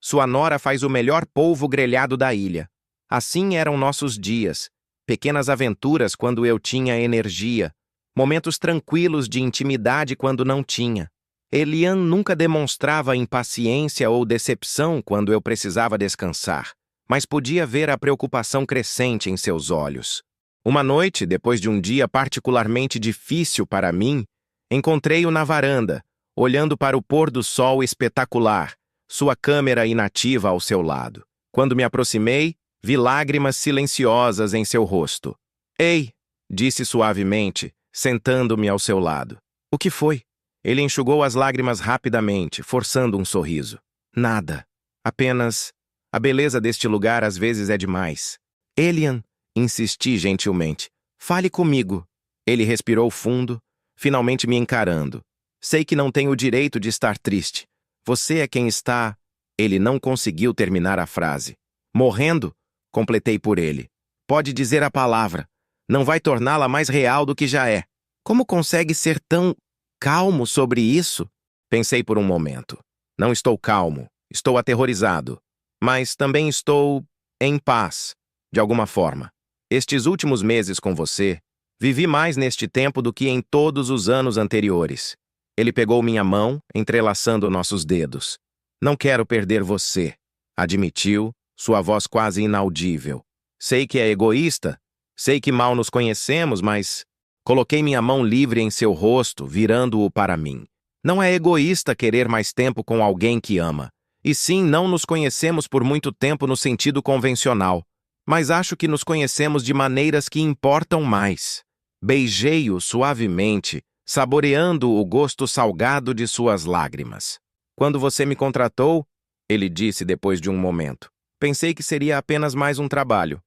Sua nora faz o melhor polvo grelhado da ilha. Assim eram nossos dias. Pequenas aventuras quando eu tinha energia. Momentos tranquilos de intimidade quando não tinha. Elian nunca demonstrava impaciência ou decepção quando eu precisava descansar, mas podia ver a preocupação crescente em seus olhos. Uma noite, depois de um dia particularmente difícil para mim, encontrei-o na varanda, olhando para o pôr do sol espetacular, sua câmera inativa ao seu lado. Quando me aproximei, vi lágrimas silenciosas em seu rosto. Ei, disse suavemente, sentando-me ao seu lado. O que foi? Ele enxugou as lágrimas rapidamente, forçando um sorriso. Nada. Apenas... A beleza deste lugar às vezes é demais. Elian, insisti gentilmente. Fale comigo. Ele respirou fundo, finalmente me encarando. Sei que não tenho o direito de estar triste. Você é quem está... Ele não conseguiu terminar a frase. Morrendo? Completei por ele. Pode dizer a palavra. Não vai torná-la mais real do que já é. Como consegue ser tão calmo sobre isso? Pensei por um momento. Não estou calmo. Estou aterrorizado. Mas também estou em paz, de alguma forma. Estes últimos meses com você, vivi mais neste tempo do que em todos os anos anteriores. Ele pegou minha mão, entrelaçando nossos dedos. Não quero perder você, admitiu, sua voz quase inaudível. Sei que é egoísta, sei que mal nos conhecemos, mas... Coloquei minha mão livre em seu rosto, virando-o para mim. Não é egoísta querer mais tempo com alguém que ama. E sim, não nos conhecemos por muito tempo no sentido convencional, mas acho que nos conhecemos de maneiras que importam mais. Beijei-o suavemente, saboreando o gosto salgado de suas lágrimas. Quando você me contratou, ele disse depois de um momento, pensei que seria apenas mais um trabalho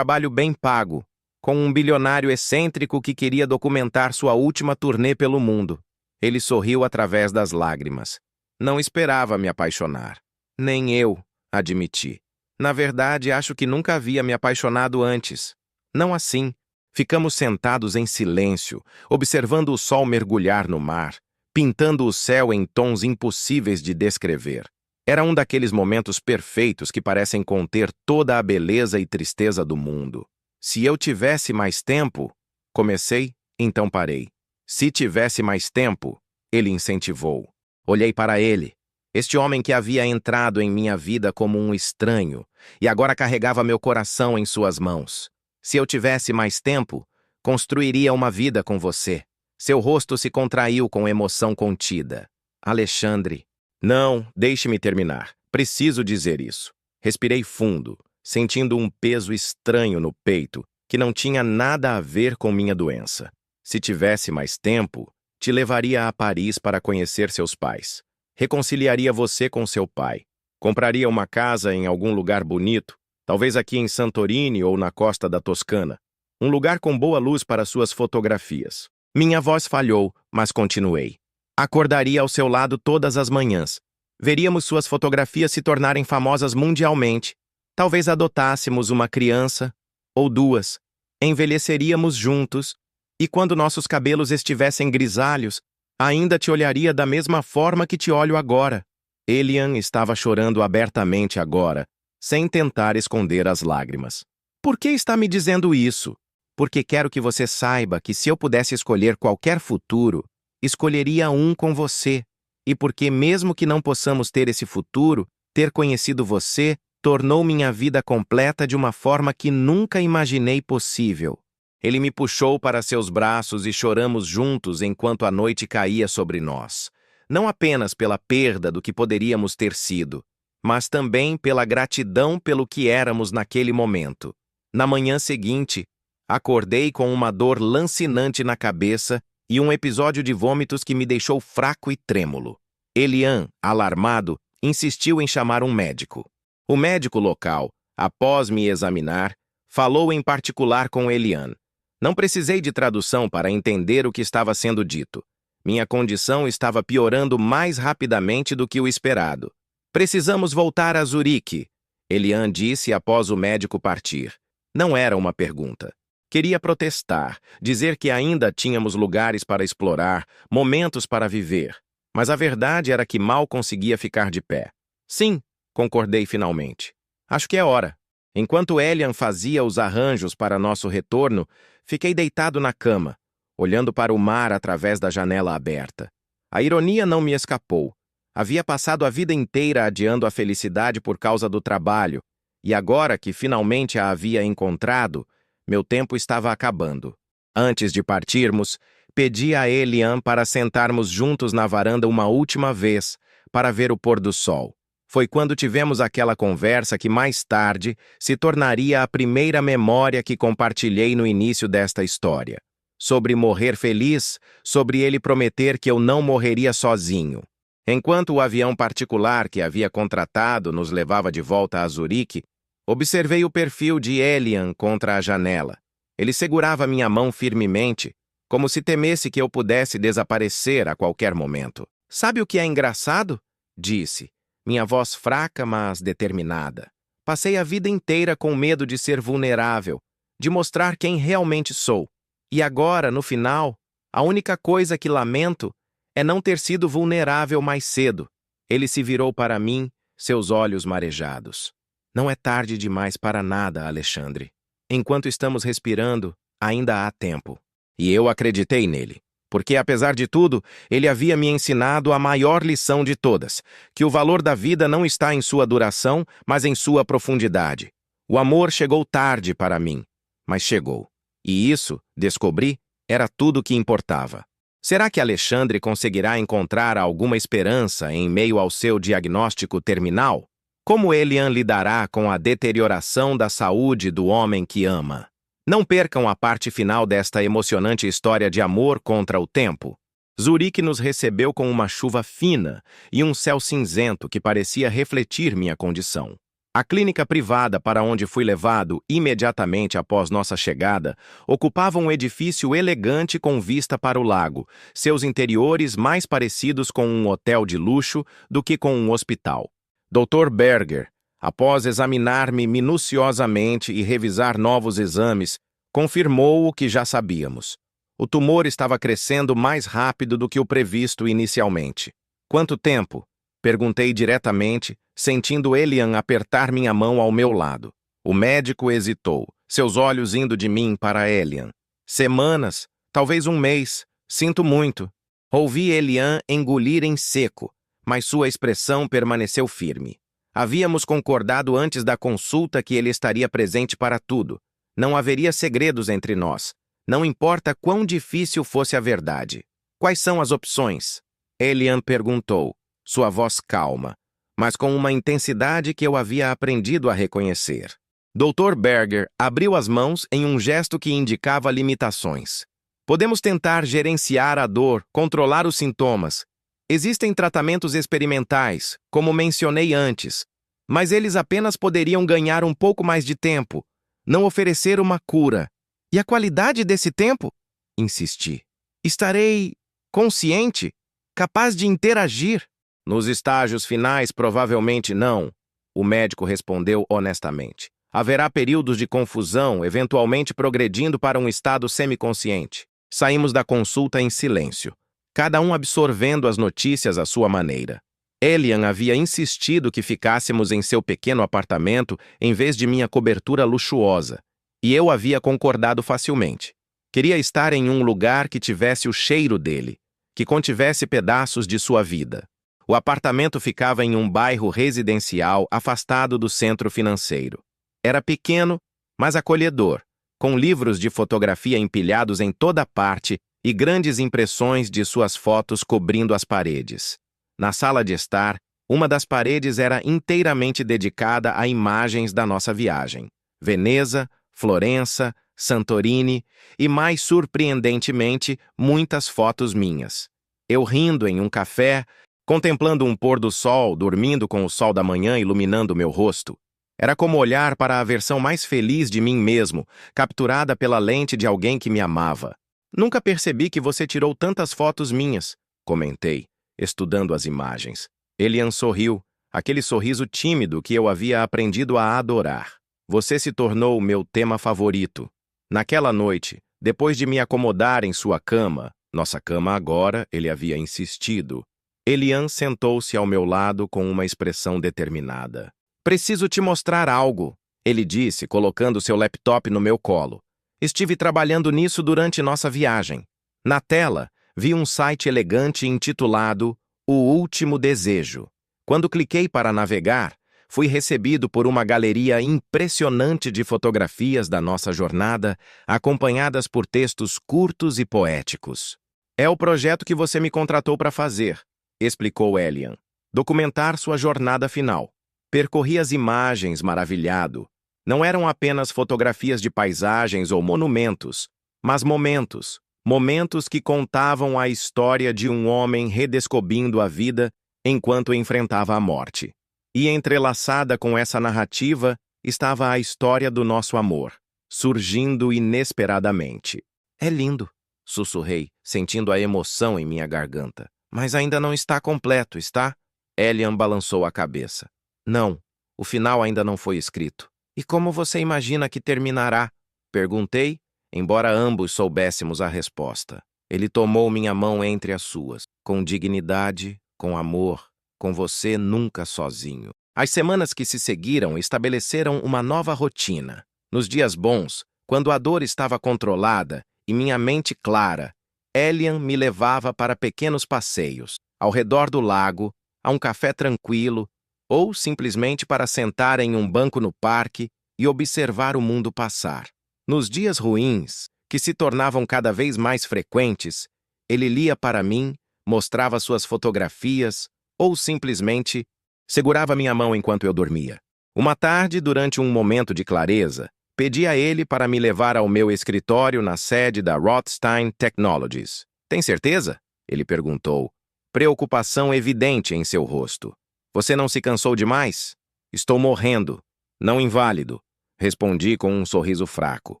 bem pago, com um bilionário excêntrico que queria documentar sua última turnê pelo mundo. Ele sorriu através das lágrimas. Não esperava me apaixonar. Nem eu, admiti. Na verdade, acho que nunca havia me apaixonado antes. Não assim. Ficamos sentados em silêncio, observando o sol mergulhar no mar, pintando o céu em tons impossíveis de descrever. Era um daqueles momentos perfeitos que parecem conter toda a beleza e tristeza do mundo. Se eu tivesse mais tempo... Comecei, então parei. Se tivesse mais tempo, ele incentivou. Olhei para ele, este homem que havia entrado em minha vida como um estranho e agora carregava meu coração em suas mãos. Se eu tivesse mais tempo, construiria uma vida com você. Seu rosto se contraiu com emoção contida. Alexandre. Não, deixe-me terminar. Preciso dizer isso. Respirei fundo, sentindo um peso estranho no peito que não tinha nada a ver com minha doença. Se tivesse mais tempo, te levaria a Paris para conhecer seus pais. Reconciliaria você com seu pai. Compraria uma casa em algum lugar bonito, talvez aqui em Santorini ou na costa da Toscana. Um lugar com boa luz para suas fotografias. Minha voz falhou, mas continuei. Acordaria ao seu lado todas as manhãs. Veríamos suas fotografias se tornarem famosas mundialmente. Talvez adotássemos uma criança, ou duas. Envelheceríamos juntos. E quando nossos cabelos estivessem grisalhos, ainda te olharia da mesma forma que te olho agora. Elian estava chorando abertamente agora, sem tentar esconder as lágrimas. Por que está me dizendo isso? Porque quero que você saiba que se eu pudesse escolher qualquer futuro, escolheria um com você. E porque mesmo que não possamos ter esse futuro, ter conhecido você tornou minha vida completa de uma forma que nunca imaginei possível. Ele me puxou para seus braços e choramos juntos enquanto a noite caía sobre nós. Não apenas pela perda do que poderíamos ter sido, mas também pela gratidão pelo que éramos naquele momento. Na manhã seguinte, acordei com uma dor lancinante na cabeça e um episódio de vômitos que me deixou fraco e trêmulo. Elian, alarmado, insistiu em chamar um médico. O médico local, após me examinar, falou em particular com Elian. Não precisei de tradução para entender o que estava sendo dito. Minha condição estava piorando mais rapidamente do que o esperado. Precisamos voltar a Zurique, Elian disse após o médico partir. Não era uma pergunta. Queria protestar, dizer que ainda tínhamos lugares para explorar, momentos para viver. Mas a verdade era que mal conseguia ficar de pé. Sim, concordei finalmente. Acho que é hora. Enquanto Elian fazia os arranjos para nosso retorno, fiquei deitado na cama, olhando para o mar através da janela aberta. A ironia não me escapou. Havia passado a vida inteira adiando a felicidade por causa do trabalho, e agora que finalmente a havia encontrado, meu tempo estava acabando. Antes de partirmos, Pedi a Elian para sentarmos juntos na varanda uma última vez, para ver o pôr do sol. Foi quando tivemos aquela conversa que mais tarde se tornaria a primeira memória que compartilhei no início desta história. Sobre morrer feliz, sobre ele prometer que eu não morreria sozinho. Enquanto o avião particular que havia contratado nos levava de volta a Zurique, observei o perfil de Elian contra a janela. Ele segurava minha mão firmemente, como se temesse que eu pudesse desaparecer a qualquer momento. "Sabe o que é engraçado?" disse, minha voz fraca, mas determinada. "Passei a vida inteira com medo de ser vulnerável, de mostrar quem realmente sou. E agora, no final, a única coisa que lamento é não ter sido vulnerável mais cedo." Ele se virou para mim, seus olhos marejados. "Não é tarde demais para nada, Alexandre. Enquanto estamos respirando, ainda há tempo." E eu acreditei nele. Porque, apesar de tudo, ele havia me ensinado a maior lição de todas, que o valor da vida não está em sua duração, mas em sua profundidade. O amor chegou tarde para mim, mas chegou. E isso, descobri, era tudo o que importava. Será que Alexandre conseguirá encontrar alguma esperança em meio ao seu diagnóstico terminal? Como Elian lidará com a deterioração da saúde do homem que ama? Não percam a parte final desta emocionante história de amor contra o tempo. Zurique nos recebeu com uma chuva fina e um céu cinzento que parecia refletir minha condição. A clínica privada para onde fui levado imediatamente após nossa chegada ocupava um edifício elegante com vista para o lago, seus interiores mais parecidos com um hotel de luxo do que com um hospital. Dr. Berger, após examinar-me minuciosamente e revisar novos exames, confirmou o que já sabíamos. O tumor estava crescendo mais rápido do que o previsto inicialmente. "Quanto tempo?" perguntei diretamente, sentindo Elian apertar minha mão ao meu lado. O médico hesitou, seus olhos indo de mim para Elian. "Semanas, talvez um mês. Sinto muito." Ouvi Elian engolir em seco, mas sua expressão permaneceu firme. Havíamos concordado antes da consulta que ele estaria presente para tudo. Não haveria segredos entre nós. Não importa quão difícil fosse a verdade. "Quais são as opções?" Elian perguntou, sua voz calma, mas com uma intensidade que eu havia aprendido a reconhecer. Dr. Berger abriu as mãos em um gesto que indicava limitações. "Podemos tentar gerenciar a dor, controlar os sintomas. Existem tratamentos experimentais, como mencionei antes, mas eles apenas poderiam ganhar um pouco mais de tempo, não oferecer uma cura." "E a qualidade desse tempo?" insisti. "Estarei consciente, capaz de interagir?" "Nos estágios finais, provavelmente não," o médico respondeu honestamente. "Haverá períodos de confusão, eventualmente progredindo para um estado semiconsciente." Saímos da consulta em silêncio, cada um absorvendo as notícias à sua maneira. Elian havia insistido que ficássemos em seu pequeno apartamento em vez de minha cobertura luxuosa, e eu havia concordado facilmente. Queria estar em um lugar que tivesse o cheiro dele, que contivesse pedaços de sua vida. O apartamento ficava em um bairro residencial afastado do centro financeiro. Era pequeno, mas acolhedor, com livros de fotografia empilhados em toda parte e grandes impressões de suas fotos cobrindo as paredes. Na sala de estar, uma das paredes era inteiramente dedicada a imagens da nossa viagem. Veneza, Florença, Santorini e, mais surpreendentemente, muitas fotos minhas. Eu rindo em um café, contemplando um pôr do sol, dormindo com o sol da manhã iluminando meu rosto. Era como olhar para a versão mais feliz de mim mesmo, capturada pela lente de alguém que me amava. "Nunca percebi que você tirou tantas fotos minhas", comentei, estudando as imagens. Elian sorriu, aquele sorriso tímido que eu havia aprendido a adorar. "Você se tornou o meu tema favorito." Naquela noite, depois de me acomodar em sua cama, nossa cama agora, ele havia insistido, Elian sentou-se ao meu lado com uma expressão determinada. "Preciso te mostrar algo", ele disse, colocando seu laptop no meu colo. "Estive trabalhando nisso durante nossa viagem." Na tela, vi um site elegante intitulado O Último Desejo. Quando cliquei para navegar, fui recebido por uma galeria impressionante de fotografias da nossa jornada, acompanhadas por textos curtos e poéticos. É o projeto que você me contratou para fazer, explicou Elian. Documentar sua jornada final. Percorri as imagens, maravilhado. Não eram apenas fotografias de paisagens ou monumentos, mas momentos. Momentos que contavam a história de um homem redescobrindo a vida enquanto enfrentava a morte. E entrelaçada com essa narrativa estava a história do nosso amor, surgindo inesperadamente. É lindo, sussurrei, sentindo a emoção em minha garganta. Mas ainda não está completo, está? Elian balançou a cabeça. Não, o final ainda não foi escrito. E como você imagina que terminará? Perguntei, embora ambos soubéssemos a resposta. Ele tomou minha mão entre as suas, com dignidade, com amor, com você nunca sozinho. As semanas que se seguiram estabeleceram uma nova rotina. Nos dias bons, quando a dor estava controlada e minha mente clara, Elian me levava para pequenos passeios, ao redor do lago, a um café tranquilo, ou simplesmente para sentar em um banco no parque e observar o mundo passar. Nos dias ruins, que se tornavam cada vez mais frequentes, ele lia para mim, mostrava suas fotografias ou simplesmente segurava minha mão enquanto eu dormia. Uma tarde, durante um momento de clareza, pedi a ele para me levar ao meu escritório na sede da Rothstein Technologies. Tem certeza? Ele perguntou, preocupação evidente em seu rosto. Você não se cansou demais? Estou morrendo. Não inválido, respondi com um sorriso fraco.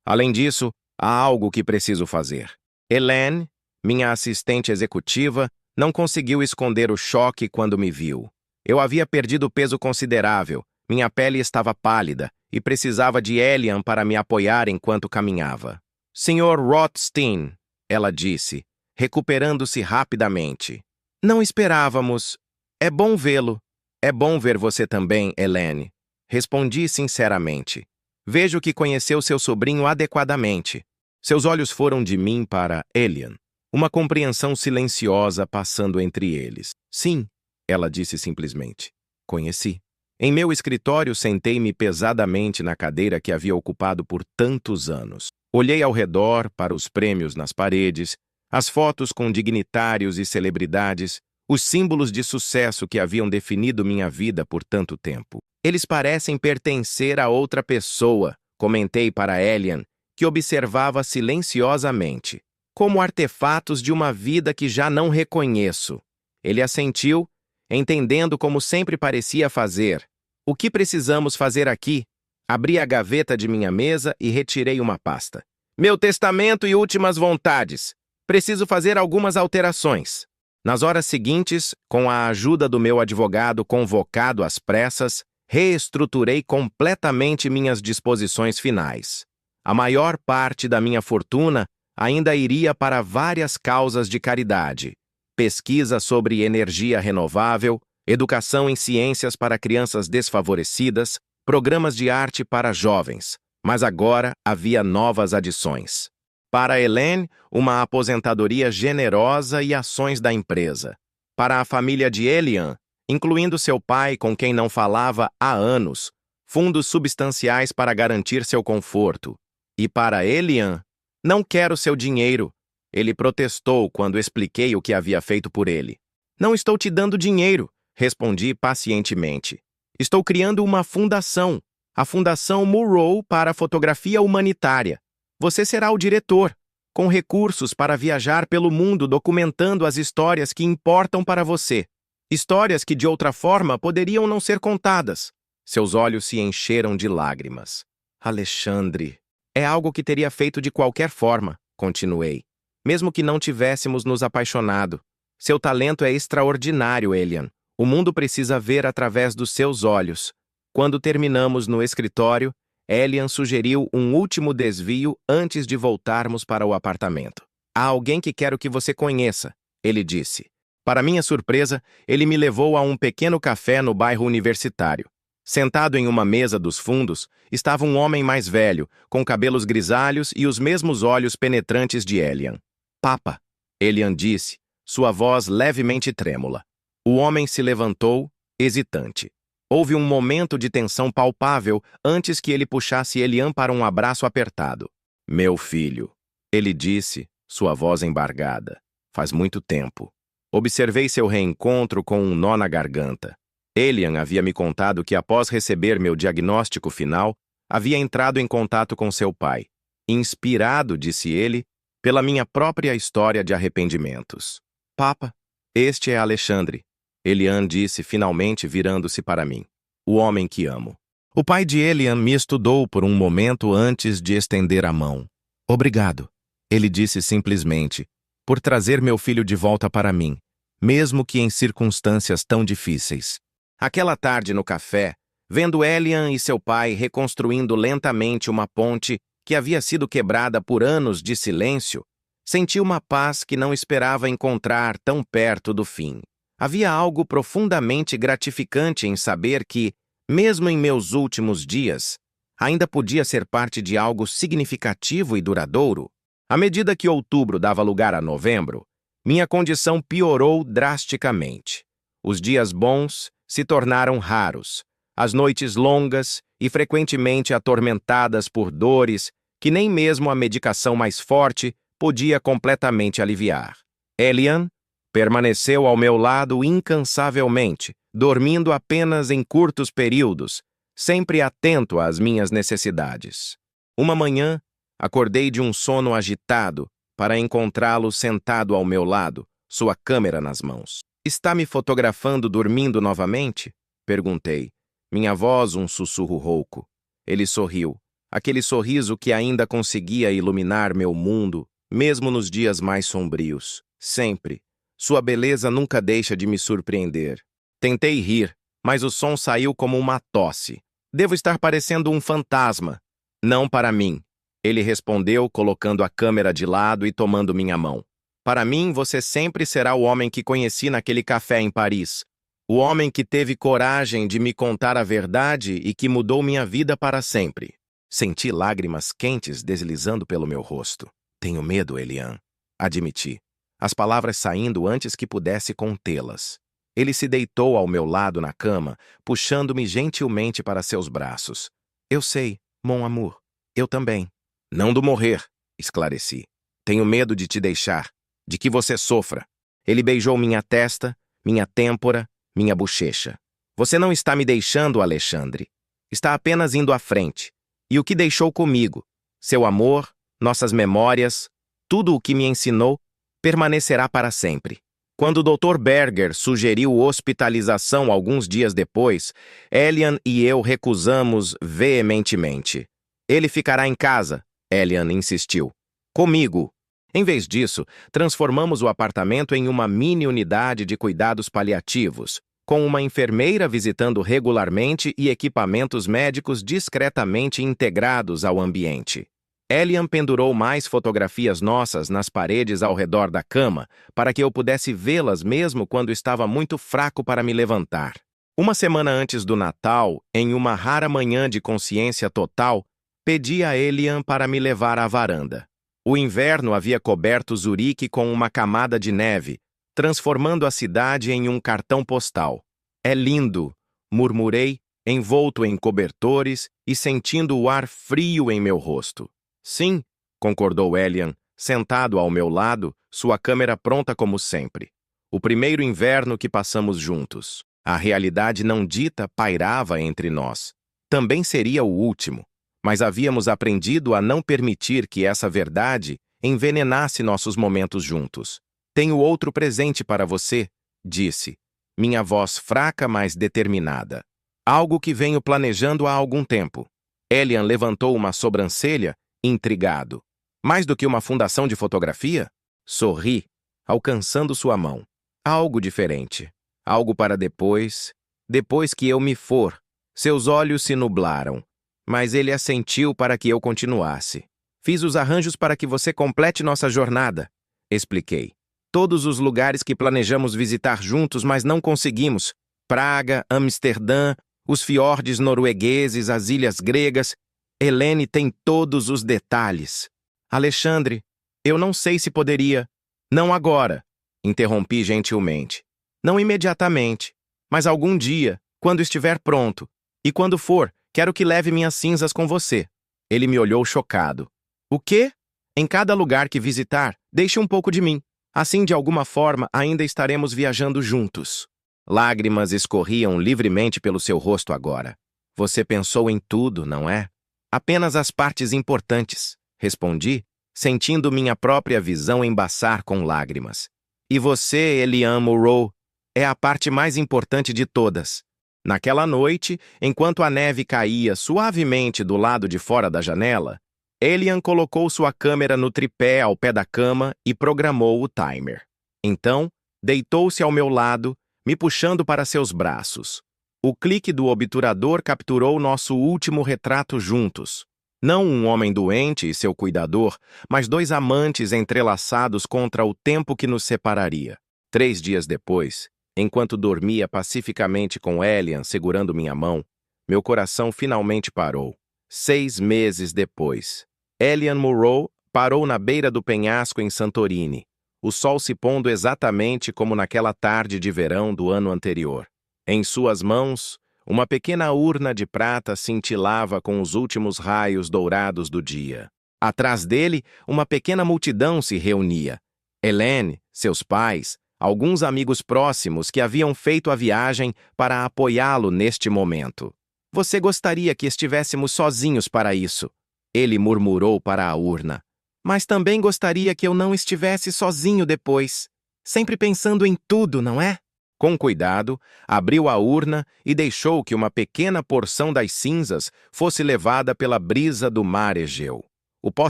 Além disso, há algo que preciso fazer. Helene, minha assistente executiva, não conseguiu esconder o choque quando me viu. Eu havia perdido peso considerável, minha pele estava pálida e precisava de Elian para me apoiar enquanto caminhava. Sr. Rothstein, ela disse, recuperando-se rapidamente. Não esperávamos. É bom vê-lo. É bom ver você também, Helene. Respondi sinceramente. Vejo que conheceu seu sobrinho adequadamente. Seus olhos foram de mim para Elian. Uma compreensão silenciosa passando entre eles. Sim, ela disse simplesmente. Conheci. Em meu escritório, sentei-me pesadamente na cadeira que havia ocupado por tantos anos. Olhei ao redor para os prêmios nas paredes, as fotos com dignitários e celebridades, os símbolos de sucesso que haviam definido minha vida por tanto tempo. Eles parecem pertencer a outra pessoa, comentei para Elian, que observava silenciosamente, como artefatos de uma vida que já não reconheço. Ele assentiu, entendendo como sempre parecia fazer. O que precisamos fazer aqui? Abri a gaveta de minha mesa e retirei uma pasta. Meu testamento e últimas vontades. Preciso fazer algumas alterações. Nas horas seguintes, com a ajuda do meu advogado convocado às pressas, reestruturei completamente minhas disposições finais. A maior parte da minha fortuna ainda iria para várias causas de caridade. Pesquisa sobre energia renovável, educação em ciências para crianças desfavorecidas, programas de arte para jovens. Mas agora havia novas adições. Para Helene, uma aposentadoria generosa e ações da empresa. Para a família de Elian, incluindo seu pai com quem não falava há anos, fundos substanciais para garantir seu conforto. E para Elian, não quero seu dinheiro. Ele protestou quando expliquei o que havia feito por ele. Não estou te dando dinheiro, respondi pacientemente. Estou criando uma fundação, a Fundação Murrow para a Fotografia Humanitária. Você será o diretor, com recursos para viajar pelo mundo documentando as histórias que importam para você. Histórias que de outra forma poderiam não ser contadas. Seus olhos se encheram de lágrimas. Alexandre, é algo que teria feito de qualquer forma, continuei. Mesmo que não tivéssemos nos apaixonado. Seu talento é extraordinário, Elian. O mundo precisa ver através dos seus olhos. Quando terminamos no escritório, Elian sugeriu um último desvio antes de voltarmos para o apartamento. Há alguém que quero que você conheça, ele disse. Para minha surpresa, ele me levou a um pequeno café no bairro universitário. Sentado em uma mesa dos fundos, estava um homem mais velho, com cabelos grisalhos e os mesmos olhos penetrantes de Elian. Papa, Elian disse, sua voz levemente trêmula. O homem se levantou, hesitante. Houve um momento de tensão palpável antes que ele puxasse Elian para um abraço apertado. Meu filho, ele disse, sua voz embargada. Faz muito tempo. Observei seu reencontro com um nó na garganta. Elian havia me contado que, após receber meu diagnóstico final, havia entrado em contato com seu pai. Inspirado, disse ele, pela minha própria história de arrependimentos. Papa, este é Alexandre, Elian disse finalmente virando-se para mim. O homem que amo. O pai de Elian me estudou por um momento antes de estender a mão. Obrigado, ele disse simplesmente, por trazer meu filho de volta para mim, mesmo que em circunstâncias tão difíceis. Aquela tarde no café, vendo Elian e seu pai reconstruindo lentamente uma ponte que havia sido quebrada por anos de silêncio, senti uma paz que não esperava encontrar tão perto do fim. Havia algo profundamente gratificante em saber que, mesmo em meus últimos dias, ainda podia ser parte de algo significativo e duradouro. À medida que outubro dava lugar a novembro, minha condição piorou drasticamente. Os dias bons se tornaram raros, as noites longas e frequentemente atormentadas por dores que nem mesmo a medicação mais forte podia completamente aliviar. Elian permaneceu ao meu lado incansavelmente, dormindo apenas em curtos períodos, sempre atento às minhas necessidades. Uma manhã, acordei de um sono agitado para encontrá-lo sentado ao meu lado, sua câmera nas mãos. Está me fotografando dormindo novamente? Perguntei. Minha voz um sussurro rouco. Ele sorriu, aquele sorriso que ainda conseguia iluminar meu mundo, mesmo nos dias mais sombrios. Sempre. Sua beleza nunca deixa de me surpreender. Tentei rir, mas o som saiu como uma tosse. Devo estar parecendo um fantasma. Não para mim. Ele respondeu, colocando a câmera de lado e tomando minha mão. Para mim, você sempre será o homem que conheci naquele café em Paris. O homem que teve coragem de me contar a verdade e que mudou minha vida para sempre. Senti lágrimas quentes deslizando pelo meu rosto. Tenho medo, Elian. Admiti. As palavras saindo antes que pudesse contê-las. Ele se deitou ao meu lado na cama, puxando-me gentilmente para seus braços. Eu sei, mon amour. Eu também. Não do morrer, esclareci. Tenho medo de te deixar, de que você sofra. Ele beijou minha testa, minha têmpora, minha bochecha. Você não está me deixando, Alexandre. Está apenas indo à frente. E o que deixou comigo? Seu amor, nossas memórias, tudo o que me ensinou, permanecerá para sempre. Quando o Dr. Berger sugeriu hospitalização alguns dias depois, Elian e eu recusamos veementemente. Ele ficará em casa, Elian insistiu. Comigo. Em vez disso, transformamos o apartamento em uma mini unidade de cuidados paliativos, com uma enfermeira visitando regularmente e equipamentos médicos discretamente integrados ao ambiente. Elian pendurou mais fotografias nossas nas paredes ao redor da cama para que eu pudesse vê-las mesmo quando estava muito fraco para me levantar. Uma semana antes do Natal, em uma rara manhã de consciência total, pedi a Elian para me levar à varanda. O inverno havia coberto Zurique com uma camada de neve, transformando a cidade em um cartão postal. É lindo, murmurei, envolto em cobertores e sentindo o ar frio em meu rosto. Sim, concordou Elian, sentado ao meu lado, sua câmera pronta como sempre. O primeiro inverno que passamos juntos. A realidade não dita pairava entre nós. Também seria o último, mas havíamos aprendido a não permitir que essa verdade envenenasse nossos momentos juntos. Tenho outro presente para você, disse, minha voz fraca, mas determinada. Algo que venho planejando há algum tempo. Elian levantou uma sobrancelha, intrigado. Mais do que uma fundação de fotografia? Sorri, alcançando sua mão. Algo diferente. Algo para depois. Depois que eu me for. Seus olhos se nublaram. Mas ele assentiu para que eu continuasse. Fiz os arranjos para que você complete nossa jornada. Expliquei. Todos os lugares que planejamos visitar juntos, mas não conseguimos. Praga, Amsterdã, os fiordes noruegueses, as ilhas gregas. Helene tem todos os detalhes. Alexandre, eu não sei se poderia. Não agora, interrompi gentilmente. Não imediatamente, mas algum dia, quando estiver pronto. E quando for, quero que leve minhas cinzas com você. Ele me olhou chocado. O quê? Em cada lugar que visitar, deixe um pouco de mim. Assim, de alguma forma, ainda estaremos viajando juntos. Lágrimas escorriam livremente pelo seu rosto agora. Você pensou em tudo, não é? Apenas as partes importantes, respondi, sentindo minha própria visão embaçar com lágrimas. E você, Elian Monroe, é a parte mais importante de todas. Naquela noite, enquanto a neve caía suavemente do lado de fora da janela, Elian colocou sua câmera no tripé ao pé da cama e programou o timer. Então, deitou-se ao meu lado, me puxando para seus braços. O clique do obturador capturou nosso último retrato juntos. Não um homem doente e seu cuidador, mas dois amantes entrelaçados contra o tempo que nos separaria. 3 dias depois, enquanto dormia pacificamente com Elian segurando minha mão, meu coração finalmente parou. 6 meses depois, Elian Monroe parou na beira do penhasco em Santorini, o sol se pondo exatamente como naquela tarde de verão do ano anterior. Em suas mãos, uma pequena urna de prata cintilava com os últimos raios dourados do dia. Atrás dele, uma pequena multidão se reunia. Helene, seus pais, alguns amigos próximos que haviam feito a viagem para apoiá-lo neste momento. Você gostaria que estivéssemos sozinhos para isso? Ele murmurou para a urna. Mas também gostaria que eu não estivesse sozinho depois. Sempre pensando em tudo, não é? Com cuidado, abriu a urna e deixou que uma pequena porção das cinzas fosse levada pela brisa do mar Egeu. O pó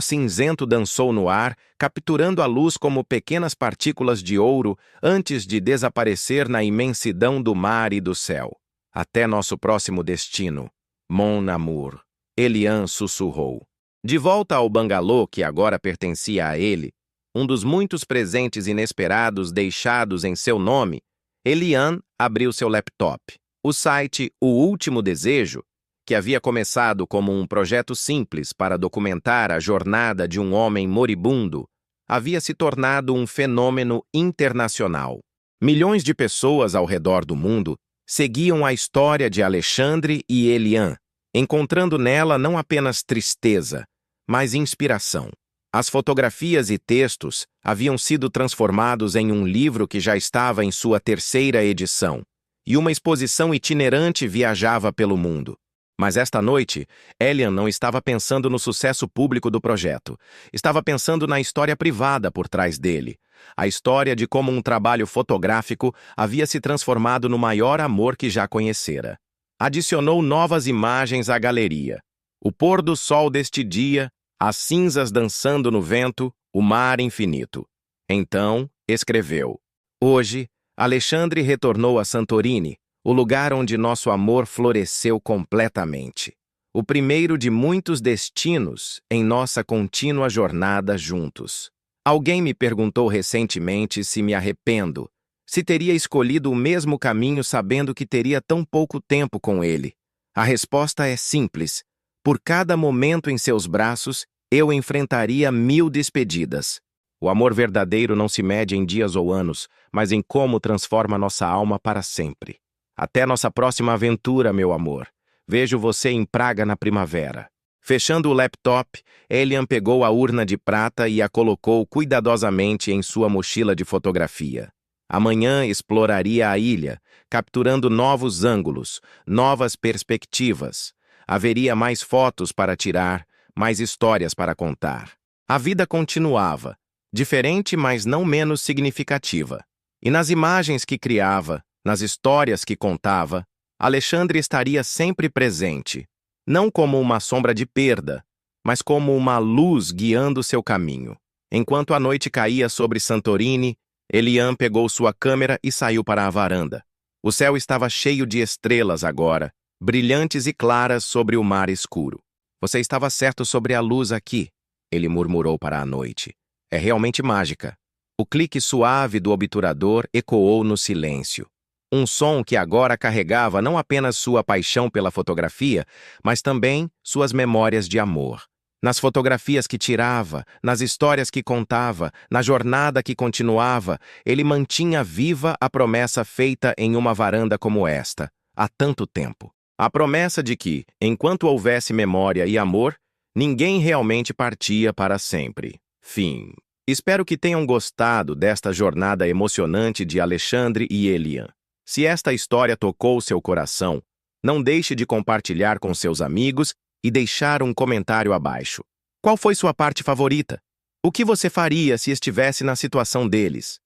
cinzento dançou no ar, capturando a luz como pequenas partículas de ouro antes de desaparecer na imensidão do mar e do céu. Até nosso próximo destino, Mon Amour, Elian sussurrou. De volta ao bangalô que agora pertencia a ele, um dos muitos presentes inesperados deixados em seu nome, Elian abriu seu laptop. O site O Último Desejo, que havia começado como um projeto simples para documentar a jornada de um homem moribundo, havia se tornado um fenômeno internacional. Milhões de pessoas ao redor do mundo seguiam a história de Alexandre e Elian, encontrando nela não apenas tristeza, mas inspiração. As fotografias e textos haviam sido transformados em um livro que já estava em sua 3ª edição, e uma exposição itinerante viajava pelo mundo. Mas esta noite, Elian não estava pensando no sucesso público do projeto. Estava pensando na história privada por trás dele. A história de como um trabalho fotográfico havia se transformado no maior amor que já conhecera. Adicionou novas imagens à galeria. O pôr do sol deste dia, as cinzas dançando no vento, o mar infinito. Então, escreveu. Hoje, Alexandre retornou a Santorini, o lugar onde nosso amor floresceu completamente. O primeiro de muitos destinos em nossa contínua jornada juntos. Alguém me perguntou recentemente se me arrependo, se teria escolhido o mesmo caminho sabendo que teria tão pouco tempo com ele. A resposta é simples. Por cada momento em seus braços, eu enfrentaria 1000 despedidas. O amor verdadeiro não se mede em dias ou anos, mas em como transforma nossa alma para sempre. Até nossa próxima aventura, meu amor. Vejo você em Praga na primavera. Fechando o laptop, Elian pegou a urna de prata e a colocou cuidadosamente em sua mochila de fotografia. Amanhã exploraria a ilha, capturando novos ângulos, novas perspectivas. Haveria mais fotos para tirar, mais histórias para contar. A vida continuava, diferente, mas não menos significativa. E nas imagens que criava, nas histórias que contava, Alexandre estaria sempre presente, não como uma sombra de perda, mas como uma luz guiando seu caminho. Enquanto a noite caía sobre Santorini, Elian pegou sua câmera e saiu para a varanda. O céu estava cheio de estrelas agora, brilhantes e claras sobre o mar escuro. Você estava certo sobre a luz aqui, ele murmurou para a noite. É realmente mágica. O clique suave do obturador ecoou no silêncio. Um som que agora carregava não apenas sua paixão pela fotografia, mas também suas memórias de amor. Nas fotografias que tirava, nas histórias que contava, na jornada que continuava, ele mantinha viva a promessa feita em uma varanda como esta, há tanto tempo. A promessa de que, enquanto houvesse memória e amor, ninguém realmente partia para sempre. Fim. Espero que tenham gostado desta jornada emocionante de Alexandre e Elian. Se esta história tocou seu coração, não deixe de compartilhar com seus amigos e deixar um comentário abaixo. Qual foi sua parte favorita? O que você faria se estivesse na situação deles?